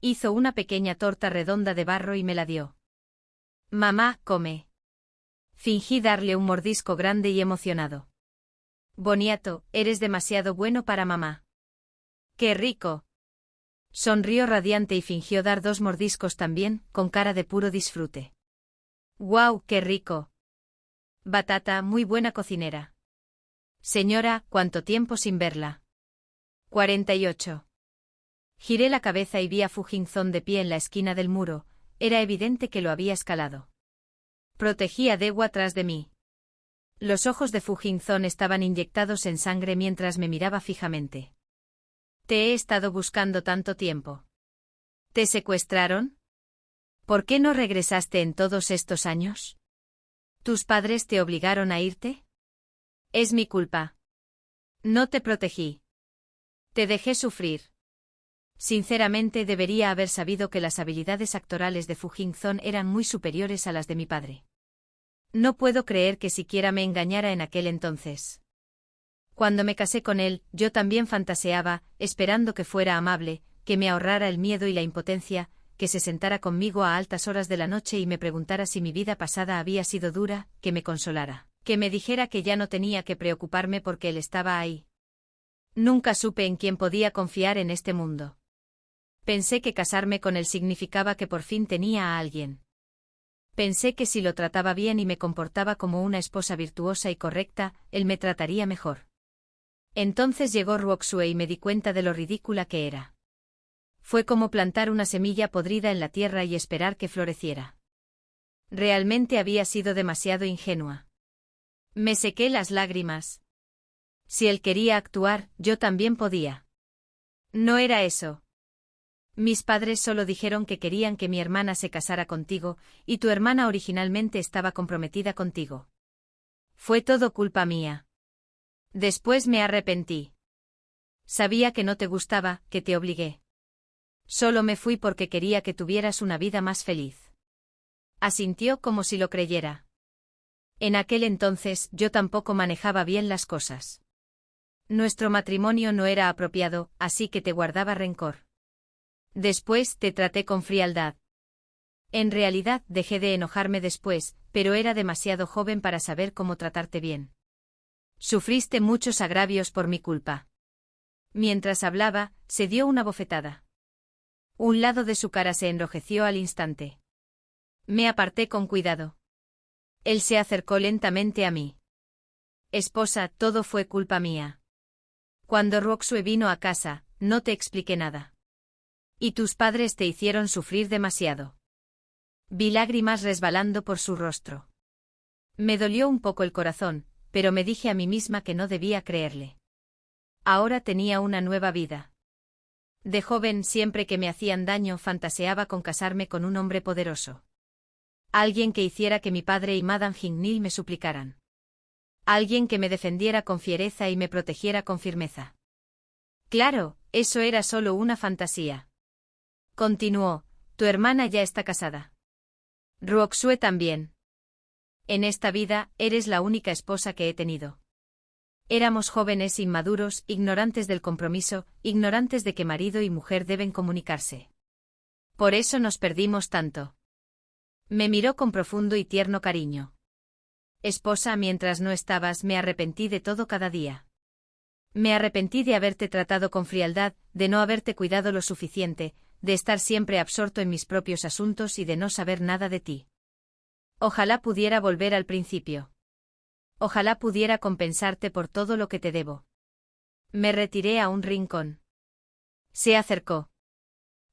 Hizo una pequeña torta redonda de barro y me la dio. Mamá, come. Fingí darle un mordisco grande y emocionado. Boniato, eres demasiado bueno para mamá. ¡Qué rico! Sonrió radiante y fingió dar 2 mordiscos también, con cara de puro disfrute. ¡Guau, qué rico! Batata, muy buena cocinera. Señora, ¿cuánto tiempo sin verla? 48. Giré la cabeza y vi a Fu Jingzong de pie en la esquina del muro, era evidente que lo había escalado. Protegí a Dewa tras de mí. Los ojos de Fu Jingzong estaban inyectados en sangre mientras me miraba fijamente. Te he estado buscando tanto tiempo. ¿Te secuestraron? ¿Por qué no regresaste en todos estos años? ¿Tus padres te obligaron a irte? Es mi culpa. No te protegí. Te dejé sufrir. Sinceramente debería haber sabido que las habilidades actorales de Fu Jingzong eran muy superiores a las de mi padre. No puedo creer que siquiera me engañara en aquel entonces. Cuando me casé con él, yo también fantaseaba, esperando que fuera amable, que me ahorrara el miedo y la impotencia, que se sentara conmigo a altas horas de la noche y me preguntara si mi vida pasada había sido dura, que me consolara, que me dijera que ya no tenía que preocuparme porque él estaba ahí. Nunca supe en quién podía confiar en este mundo. Pensé que casarme con él significaba que por fin tenía a alguien. Pensé que si lo trataba bien y me comportaba como una esposa virtuosa y correcta, él me trataría mejor. Entonces llegó Ruoxue y me di cuenta de lo ridícula que era. Fue como plantar una semilla podrida en la tierra y esperar que floreciera. Realmente había sido demasiado ingenua. Me sequé las lágrimas. Si él quería actuar, yo también podía. No era eso. Mis padres solo dijeron que querían que mi hermana se casara contigo, y tu hermana originalmente estaba comprometida contigo. Fue todo culpa mía. Después me arrepentí. Sabía que no te gustaba, que te obligué. Solo me fui porque quería que tuvieras una vida más feliz. Asintió como si lo creyera. En aquel entonces yo tampoco manejaba bien las cosas. Nuestro matrimonio no era apropiado, así que te guardaba rencor. Después te traté con frialdad. En realidad dejé de enojarme después, pero era demasiado joven para saber cómo tratarte bien. Sufriste muchos agravios por mi culpa. Mientras hablaba, se dio una bofetada. Un lado de su cara se enrojeció al instante. Me aparté con cuidado. Él se acercó lentamente a mí. Esposa, todo fue culpa mía. Cuando Ruoxue vino a casa, no te expliqué nada. Y tus padres te hicieron sufrir demasiado. Vi lágrimas resbalando por su rostro. Me dolió un poco el corazón, pero me dije a mí misma que no debía creerle. Ahora tenía una nueva vida. De joven, siempre que me hacían daño, fantaseaba con casarme con un hombre poderoso. Alguien que hiciera que mi padre y Madame Hingnil me suplicaran. Alguien que me defendiera con fiereza y me protegiera con firmeza. Claro, eso era solo una fantasía. Continuó, tu hermana ya está casada. Ruoxue también. En esta vida, eres la única esposa que he tenido. Éramos jóvenes inmaduros, ignorantes del compromiso, ignorantes de que marido y mujer deben comunicarse. Por eso nos perdimos tanto. Me miró con profundo y tierno cariño. Esposa, mientras no estabas, me arrepentí de todo cada día. Me arrepentí de haberte tratado con frialdad, de no haberte cuidado lo suficiente, de estar siempre absorto en mis propios asuntos y de no saber nada de ti. Ojalá pudiera volver al principio. Ojalá pudiera compensarte por todo lo que te debo. Me retiré a un rincón. Se acercó.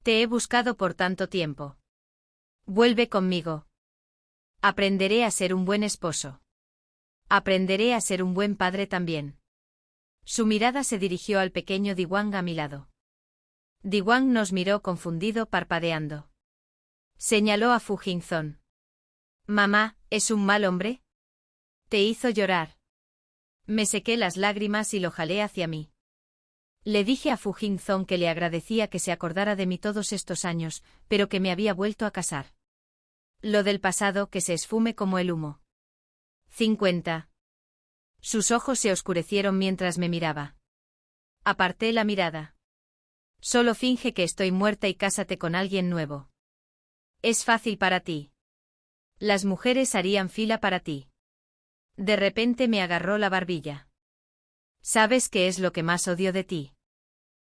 Te he buscado por tanto tiempo. Vuelve conmigo. Aprenderé a ser un buen esposo. Aprenderé a ser un buen padre también. Su mirada se dirigió al pequeño Diwan a mi lado. Diwan nos miró confundido, parpadeando. Señaló a Fu Jingzong. Mamá, ¿es un mal hombre? Te hizo llorar. Me sequé las lágrimas y lo jalé hacia mí. Le dije a Fu Jingzong que le agradecía que se acordara de mí todos estos años, pero que me había vuelto a casar. Lo del pasado que se esfume como el humo. 50. Sus ojos se oscurecieron mientras me miraba. Aparté la mirada. Solo finge que estoy muerta y cásate con alguien nuevo. Es fácil para ti. Las mujeres harían fila para ti. De repente me agarró la barbilla. ¿Sabes qué es lo que más odio de ti?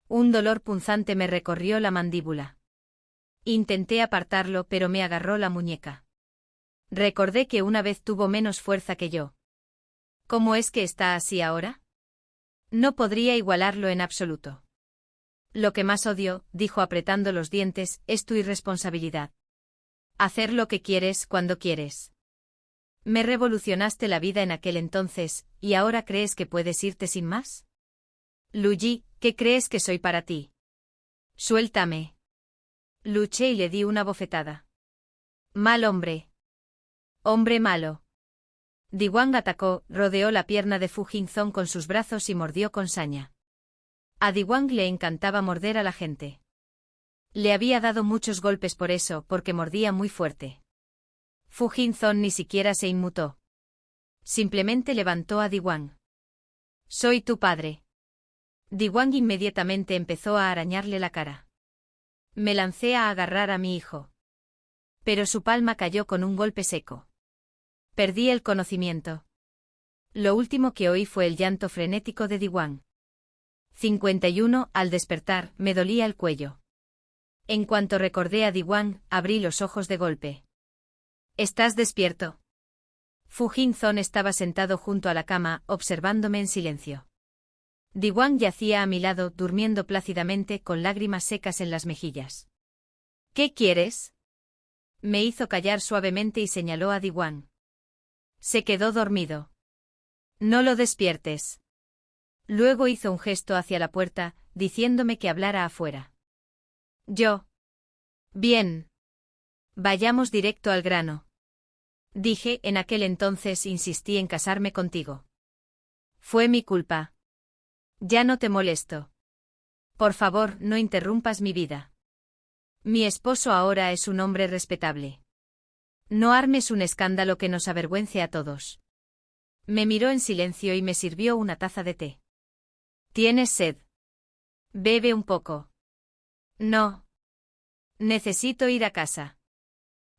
Un dolor punzante me recorrió la mandíbula. Intenté apartarlo, pero me agarró la muñeca. Recordé que una vez tuvo menos fuerza que yo. ¿Cómo es que está así ahora? No podría igualarlo en absoluto. Lo que más odio, dijo apretando los dientes, es tu irresponsabilidad. Hacer lo que quieres cuando quieres. Me revolucionaste la vida en aquel entonces, ¿y ahora crees que puedes irte sin más? Luigi, ¿qué crees que soy para ti? Suéltame. Luché y le di una bofetada. Mal hombre. Hombre malo. Diwang atacó, rodeó la pierna de Fu Jingzong con sus brazos y mordió con saña. A Diwang le encantaba morder a la gente. Le había dado muchos golpes por eso, porque mordía muy fuerte. Fu Jingzong ni siquiera se inmutó. Simplemente levantó a Diwang. Soy tu padre. Diwang inmediatamente empezó a arañarle la cara. Me lancé a agarrar a mi hijo. Pero su palma cayó con un golpe seco. Perdí el conocimiento. Lo último que oí fue el llanto frenético de Diwang. 51. Al despertar, me dolía el cuello. En cuanto recordé a Diwang, abrí los ojos de golpe. ¿Estás despierto? Fu Jingzong estaba sentado junto a la cama, observándome en silencio. Diwang yacía a mi lado, durmiendo plácidamente, con lágrimas secas en las mejillas. ¿Qué quieres? Me hizo callar suavemente y señaló a Diwang. Se quedó dormido. No lo despiertes. Luego hizo un gesto hacia la puerta, diciéndome que hablara afuera. Yo. Bien. Vayamos directo al grano. Dije, en aquel entonces insistí en casarme contigo. Fue mi culpa. Ya no te molesto. Por favor, no interrumpas mi vida. Mi esposo ahora es un hombre respetable. No armes un escándalo que nos avergüence a todos. Me miró en silencio y me sirvió una taza de té. ¿Tienes sed? Bebe un poco. No. Necesito ir a casa.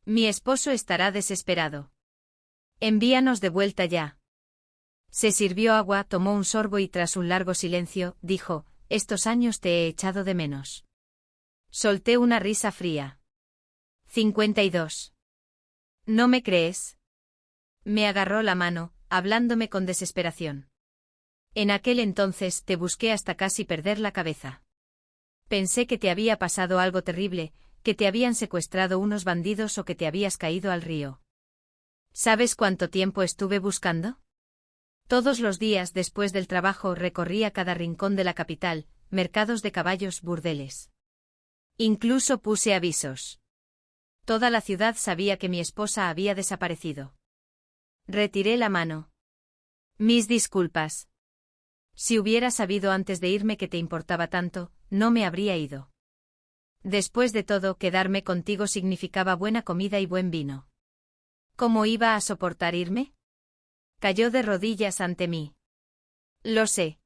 Mi esposo estará desesperado. Envíanos de vuelta ya. Se sirvió agua, tomó un sorbo y tras un largo silencio, dijo, estos años te he echado de menos. Solté una risa fría. 52. ¿No me crees? Me agarró la mano, hablándome con desesperación. En aquel entonces te busqué hasta casi perder la cabeza. Pensé que te había pasado algo terrible, que te habían secuestrado unos bandidos o que te habías caído al río. ¿Sabes cuánto tiempo estuve buscando? Todos los días después del trabajo recorría cada rincón de la capital, mercados de caballos, burdeles. Incluso puse avisos. Toda la ciudad sabía que mi esposa había desaparecido. Retiré la mano. Mis disculpas. Si hubiera sabido antes de irme que te importaba tanto, no me habría ido. Después de todo, quedarme contigo significaba buena comida y buen vino. ¿Cómo iba a soportar irme? Cayó de rodillas ante mí. Lo sé.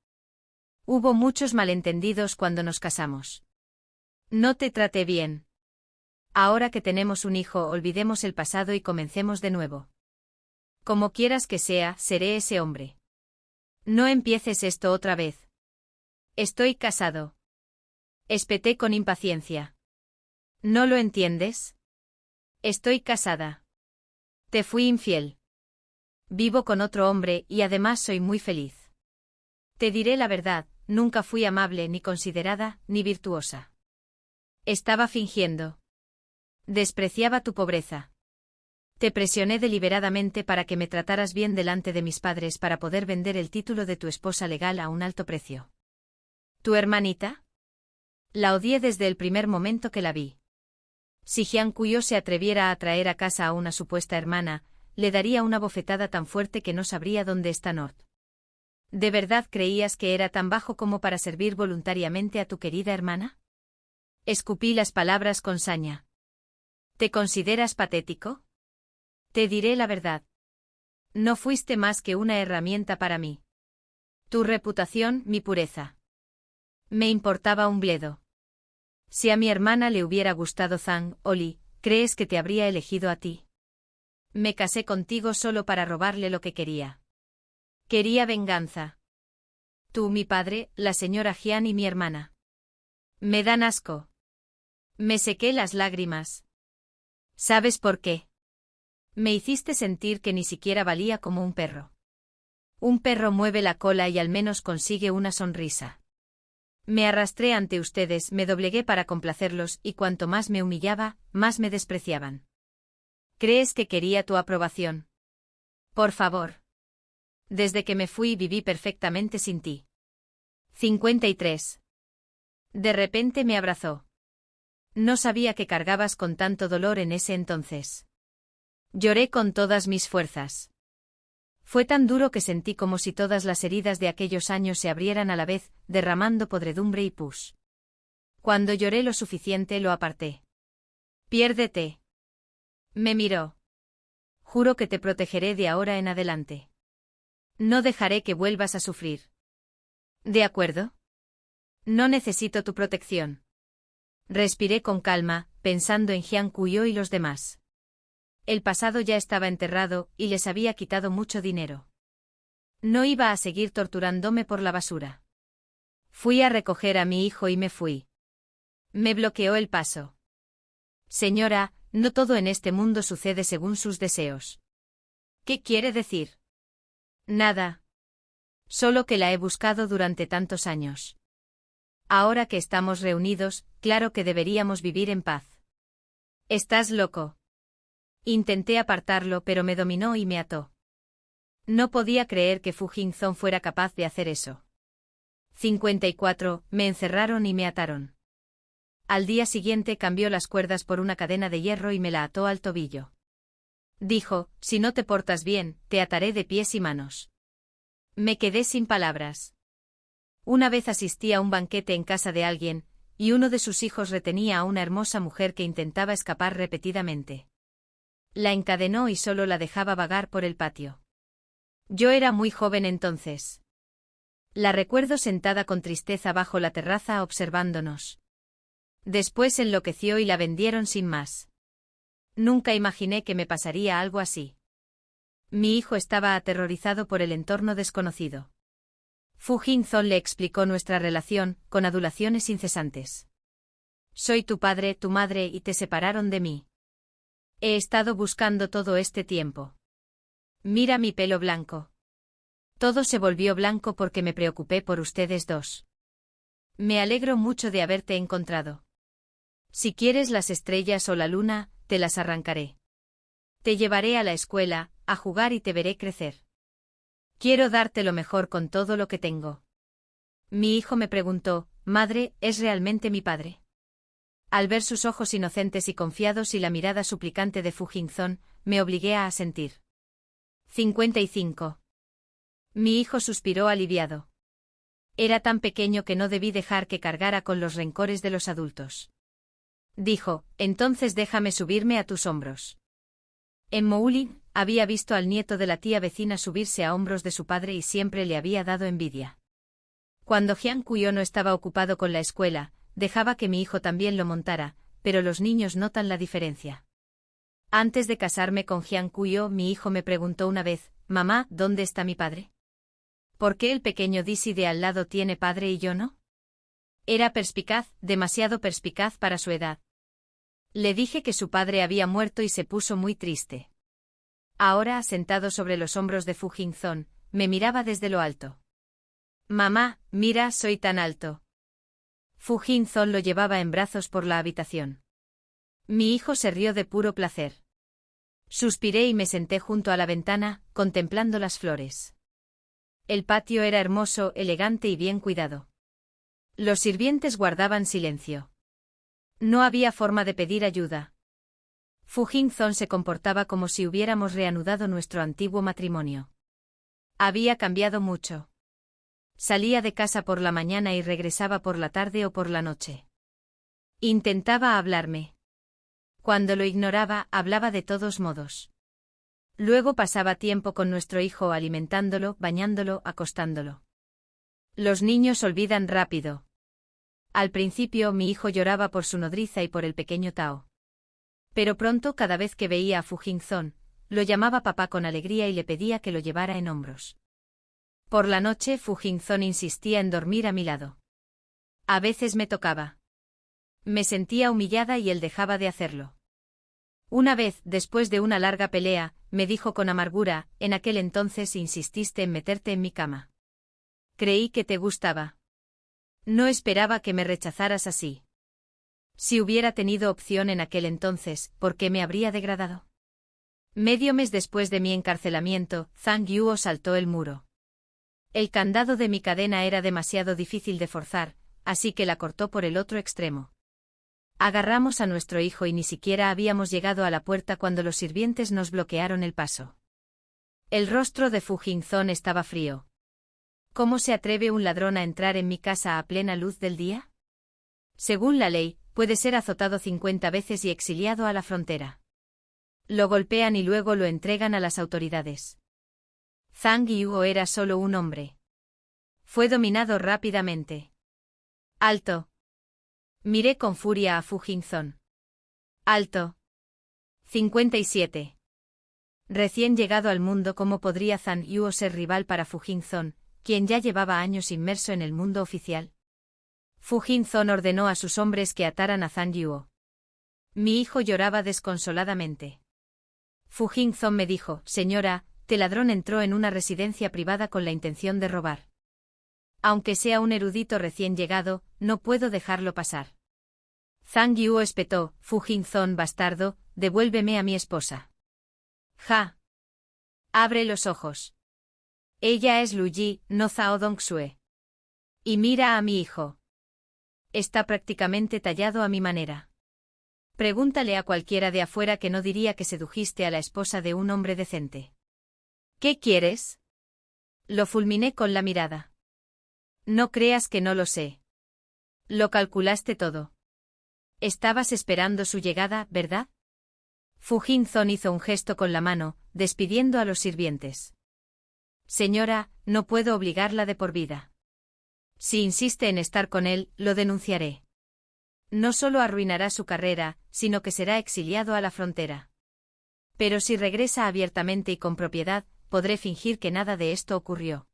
Hubo muchos malentendidos cuando nos casamos. No te traté bien. Ahora que tenemos un hijo, olvidemos el pasado y comencemos de nuevo. Como quieras que sea, seré ese hombre. No empieces esto otra vez. Estoy casado. Espeté con impaciencia. ¿No lo entiendes? Estoy casada. Te fui infiel. Vivo con otro hombre y además soy muy feliz. Te diré la verdad, nunca fui amable, ni considerada, ni virtuosa. Estaba fingiendo. Despreciaba tu pobreza. Te presioné deliberadamente para que me trataras bien delante de mis padres para poder vender el título de tu esposa legal a un alto precio. ¿Tu hermanita? La odié desde el primer momento que la vi. Si Jian Kuyo se atreviera a traer a casa a una supuesta hermana, le daría una bofetada tan fuerte que no sabría dónde está Nord. ¿De verdad creías que era tan bajo como para servir voluntariamente a tu querida hermana? Escupí las palabras con saña. ¿Te consideras patético? Te diré la verdad. No fuiste más que una herramienta para mí. Tu reputación, mi pureza. Me importaba un bledo. Si a mi hermana le hubiera gustado Zhang Oli, ¿crees que te habría elegido a ti? Me casé contigo solo para robarle lo que quería. Quería venganza. Tú, mi padre, la señora Jian y mi hermana. Me dan asco. Me sequé las lágrimas. ¿Sabes por qué? Me hiciste sentir que ni siquiera valía como un perro. Un perro mueve la cola y al menos consigue una sonrisa. Me arrastré ante ustedes, me doblegué para complacerlos y cuanto más me humillaba, más me despreciaban. ¿Crees que quería tu aprobación? Por favor. Desde que me fui viví perfectamente sin ti. 53. De repente me abrazó. No sabía que cargabas con tanto dolor en ese entonces. Lloré con todas mis fuerzas. Fue tan duro que sentí como si todas las heridas de aquellos años se abrieran a la vez, derramando podredumbre y pus. Cuando lloré lo suficiente lo aparté. Piérdete. Me miró. Juro que te protegeré de ahora en adelante. No dejaré que vuelvas a sufrir. ¿De acuerdo? No necesito tu protección. Respiré con calma, pensando en Jiang Kuyo y los demás. El pasado ya estaba enterrado y les había quitado mucho dinero. No iba a seguir torturándome por la basura. Fui a recoger a mi hijo y me fui. Me bloqueó el paso. Señora, no todo en este mundo sucede según sus deseos. ¿Qué quiere decir? Nada. Solo que la he buscado durante tantos años. Ahora que estamos reunidos, claro que deberíamos vivir en paz. ¿Estás loco? Intenté apartarlo pero me dominó y me ató. No podía creer que Fu Jingzong fuera capaz de hacer eso. 54. Me encerraron y me ataron. Al día siguiente cambió las cuerdas por una cadena de hierro y me la ató al tobillo. Dijo, si no te portas bien, te ataré de pies y manos. Me quedé sin palabras. Una vez asistí a un banquete en casa de alguien, y uno de sus hijos retenía a una hermosa mujer que intentaba escapar repetidamente. La encadenó y solo la dejaba vagar por el patio. Yo era muy joven entonces. La recuerdo sentada con tristeza bajo la terraza observándonos. Después enloqueció y la vendieron sin más. Nunca imaginé que me pasaría algo así. Mi hijo estaba aterrorizado por el entorno desconocido. Fu Jingzong le explicó nuestra relación, con adulaciones incesantes. Soy tu padre, tu madre y te separaron de mí. He estado buscando todo este tiempo. Mira mi pelo blanco. Todo se volvió blanco porque me preocupé por ustedes dos. Me alegro mucho de haberte encontrado. Si quieres las estrellas o la luna, te las arrancaré. Te llevaré a la escuela, a jugar y te veré crecer. Quiero darte lo mejor con todo lo que tengo. Mi hijo me preguntó, madre, ¿es realmente mi padre? Al ver sus ojos inocentes y confiados y la mirada suplicante de Fu Jingzong, me obligué a asentir. 55. Mi hijo suspiró aliviado. Era tan pequeño que no debí dejar que cargara con los rencores de los adultos. Dijo, entonces déjame subirme a tus hombros. En Moulin, había visto al nieto de la tía vecina subirse a hombros de su padre y siempre le había dado envidia. Cuando Jiang Kuyo no estaba ocupado con la escuela, dejaba que mi hijo también lo montara, pero los niños notan la diferencia. Antes de casarme con Jiang Kuyo, mi hijo me preguntó una vez, mamá, ¿dónde está mi padre? ¿Por qué el pequeño Dizzy de al lado tiene padre y yo no? Era perspicaz, demasiado perspicaz para su edad. Le dije que su padre había muerto y se puso muy triste. Ahora, sentado sobre los hombros de Fu Jingzong, me miraba desde lo alto. Mamá, mira, soy tan alto. Fu Jingzong lo llevaba en brazos por la habitación. Mi hijo se rió de puro placer. Suspiré y me senté junto a la ventana, contemplando las flores. El patio era hermoso, elegante y bien cuidado. Los sirvientes guardaban silencio. No había forma de pedir ayuda. Fu Jingzong se comportaba como si hubiéramos reanudado nuestro antiguo matrimonio. Había cambiado mucho. Salía de casa por la mañana y regresaba por la tarde o por la noche. Intentaba hablarme. Cuando lo ignoraba, hablaba de todos modos. Luego pasaba tiempo con nuestro hijo alimentándolo, bañándolo, acostándolo. Los niños olvidan rápido. Al principio mi hijo lloraba por su nodriza y por el pequeño Tao. Pero pronto, cada vez que veía a Fu Jingzong, lo llamaba papá con alegría y le pedía que lo llevara en hombros. Por la noche Fu Jingzong insistía en dormir a mi lado. A veces me tocaba. Me sentía humillada y él dejaba de hacerlo. Una vez, después de una larga pelea, me dijo con amargura: en aquel entonces insististe en meterte en mi cama. Creí que te gustaba. No esperaba que me rechazaras así. Si hubiera tenido opción en aquel entonces, ¿por qué me habría degradado? Medio mes después de mi encarcelamiento, Zhang Yuo saltó el muro. El candado de mi cadena era demasiado difícil de forzar, así que la cortó por el otro extremo. Agarramos a nuestro hijo y ni siquiera habíamos llegado a la puerta cuando los sirvientes nos bloquearon el paso. El rostro de Fu Jingzong estaba frío. ¿Cómo se atreve un ladrón a entrar en mi casa a plena luz del día? Según la ley, puede ser azotado 50 veces y exiliado a la frontera. Lo golpean y luego lo entregan a las autoridades. Zhang Yuo era solo un hombre. Fue dominado rápidamente. ¡Alto! Miré con furia a Fu Jingzong. ¡Alto! 57. Recién llegado al mundo, ¿cómo podría Zhang Yuo ser rival para Fu Jingzong, quien ya llevaba años inmerso en el mundo oficial? Fu Jingzong ordenó a sus hombres que ataran a Zhang Yuo. Mi hijo lloraba desconsoladamente. Fu Jingzong me dijo: señora, este ladrón entró en una residencia privada con la intención de robar. Aunque sea un erudito recién llegado, no puedo dejarlo pasar. Zhang Yuo espetó: Fu Jingzong, bastardo, devuélveme a mi esposa. Ja. Abre los ojos. Ella es Lu Yi, no Zhao Dongsue. Y mira a mi hijo. Está prácticamente tallado a mi manera. Pregúntale a cualquiera de afuera que no diría que sedujiste a la esposa de un hombre decente. ¿Qué quieres? Lo fulminé con la mirada. No creas que no lo sé. Lo calculaste todo. Estabas esperando su llegada, ¿verdad? Fu Jingzong hizo un gesto con la mano, despidiendo a los sirvientes. Señora, no puedo obligarla de por vida. Si insiste en estar con él, lo denunciaré. No solo arruinará su carrera, sino que será exiliado a la frontera. Pero si regresa abiertamente y con propiedad, podré fingir que nada de esto ocurrió.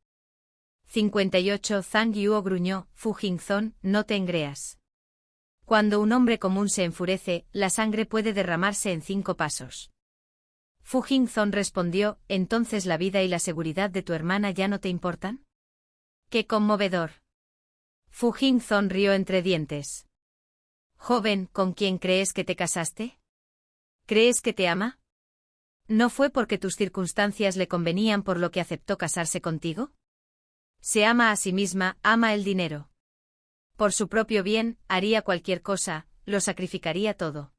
58. Zhang Yuo gruñó: Fu Jingzong, no te engreas. Cuando un hombre común se enfurece, la sangre puede derramarse en 5 pasos. Fu Jingzong respondió: ¿entonces la vida y la seguridad de tu hermana ya no te importan? ¡Qué conmovedor! Fu Jingzong rió entre dientes. Joven, ¿con quién crees que te casaste? ¿Crees que te ama? ¿No fue porque tus circunstancias le convenían por lo que aceptó casarse contigo? Se ama a sí misma, ama el dinero. Por su propio bien, haría cualquier cosa, lo sacrificaría todo.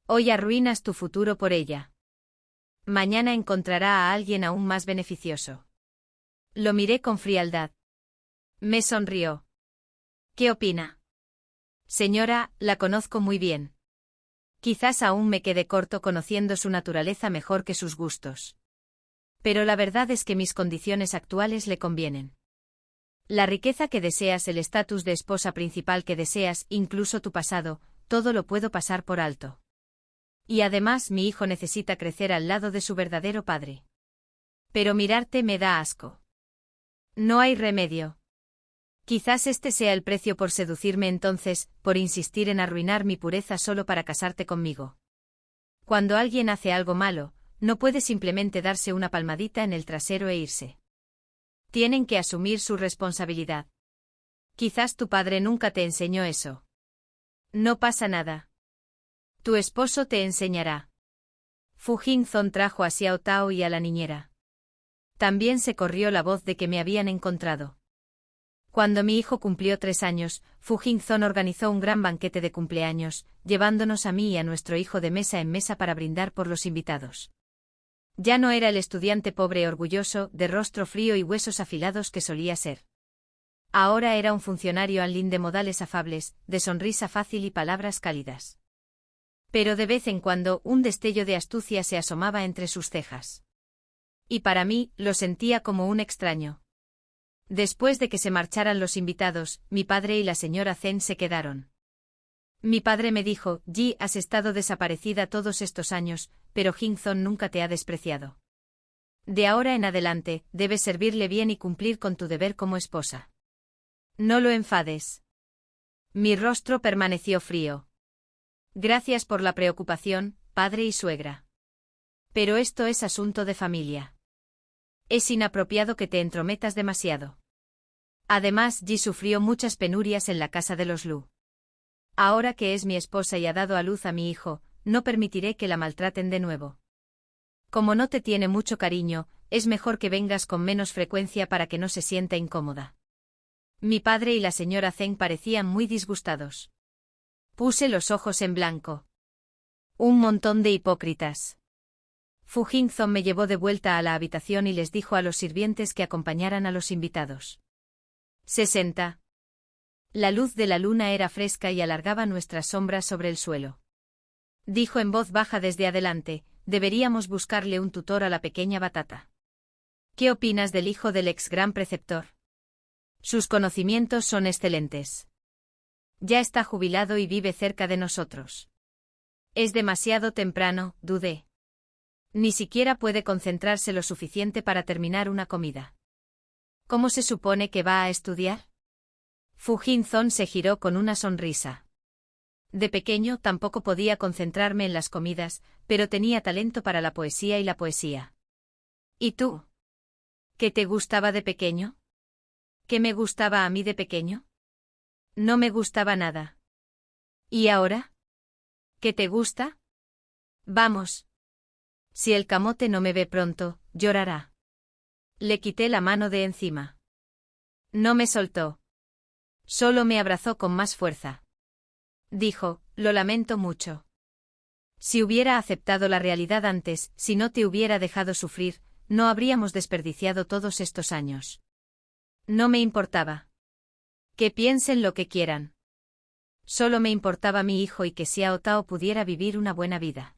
Hoy arruinas tu futuro por ella. Mañana encontrará a alguien aún más beneficioso. Lo miré con frialdad. Me sonrió. ¿Qué opina? Señora, la conozco muy bien. Quizás aún me quede corto conociendo su naturaleza mejor que sus gustos. Pero la verdad es que mis condiciones actuales le convienen. La riqueza que deseas, el estatus de esposa principal que deseas, incluso tu pasado, todo lo puedo pasar por alto. Y además mi hijo necesita crecer al lado de su verdadero padre. Pero mirarte me da asco. No hay remedio. Quizás este sea el precio por seducirme entonces, por insistir en arruinar mi pureza solo para casarte conmigo. Cuando alguien hace algo malo, no puede simplemente darse una palmadita en el trasero e irse. Tienen que asumir su responsabilidad. Quizás tu padre nunca te enseñó eso. No pasa nada. Tu esposo te enseñará. Fu Jingzong trajo a Xiao Tao y a la niñera. También se corrió la voz de que me habían encontrado. Cuando mi hijo cumplió 3 años, Fu Jingzong organizó un gran banquete de cumpleaños, llevándonos a mí y a nuestro hijo de mesa en mesa para brindar por los invitados. Ya no era el estudiante pobre y orgulloso, de rostro frío y huesos afilados que solía ser. Ahora era un funcionario anlin de modales afables, de sonrisa fácil y palabras cálidas. Pero de vez en cuando un destello de astucia se asomaba entre sus cejas. Y para mí, lo sentía como un extraño. Después de que se marcharan los invitados, mi padre y la señora Zen se quedaron. Mi padre me dijo: Ji, has estado desaparecida todos estos años, pero Jingzon nunca te ha despreciado. De ahora en adelante, debes servirle bien y cumplir con tu deber como esposa. No lo enfades. Mi rostro permaneció frío. Gracias por la preocupación, padre y suegra. Pero esto es asunto de familia. Es inapropiado que te entrometas demasiado. Además, Ji sufrió muchas penurias en la casa de los Lu. Ahora que es mi esposa y ha dado a luz a mi hijo, no permitiré que la maltraten de nuevo. Como no te tiene mucho cariño, es mejor que vengas con menos frecuencia para que no se sienta incómoda. Mi padre y la señora Zeng parecían muy disgustados. Puse los ojos en blanco. Un montón de hipócritas. Fu Jingzon me llevó de vuelta a la habitación y les dijo a los sirvientes que acompañaran a los invitados. 60. La luz de la luna era fresca y alargaba nuestras sombras sobre el suelo. Dijo en voz baja desde adelante: deberíamos buscarle un tutor a la pequeña Batata. ¿Qué opinas del hijo del ex gran preceptor? Sus conocimientos son excelentes. Ya está jubilado y vive cerca de nosotros. Es demasiado temprano, dudé. Ni siquiera puede concentrarse lo suficiente para terminar una comida. ¿Cómo se supone que va a estudiar? Fu Jingzon se giró con una sonrisa. De pequeño tampoco podía concentrarme en las comidas, pero tenía talento para la poesía y la poesía. ¿Y tú? ¿Qué te gustaba de pequeño? ¿Qué me gustaba a mí de pequeño? No me gustaba nada. ¿Y ahora? ¿Qué te gusta? Vamos. Si el camote no me ve pronto, llorará. Le quité la mano de encima. No me soltó. Solo me abrazó con más fuerza. Dijo: lo lamento mucho. Si hubiera aceptado la realidad antes, si no te hubiera dejado sufrir, no habríamos desperdiciado todos estos años. No me importaba. Que piensen lo que quieran. Solo me importaba mi hijo y que Xiao Tao pudiera vivir una buena vida.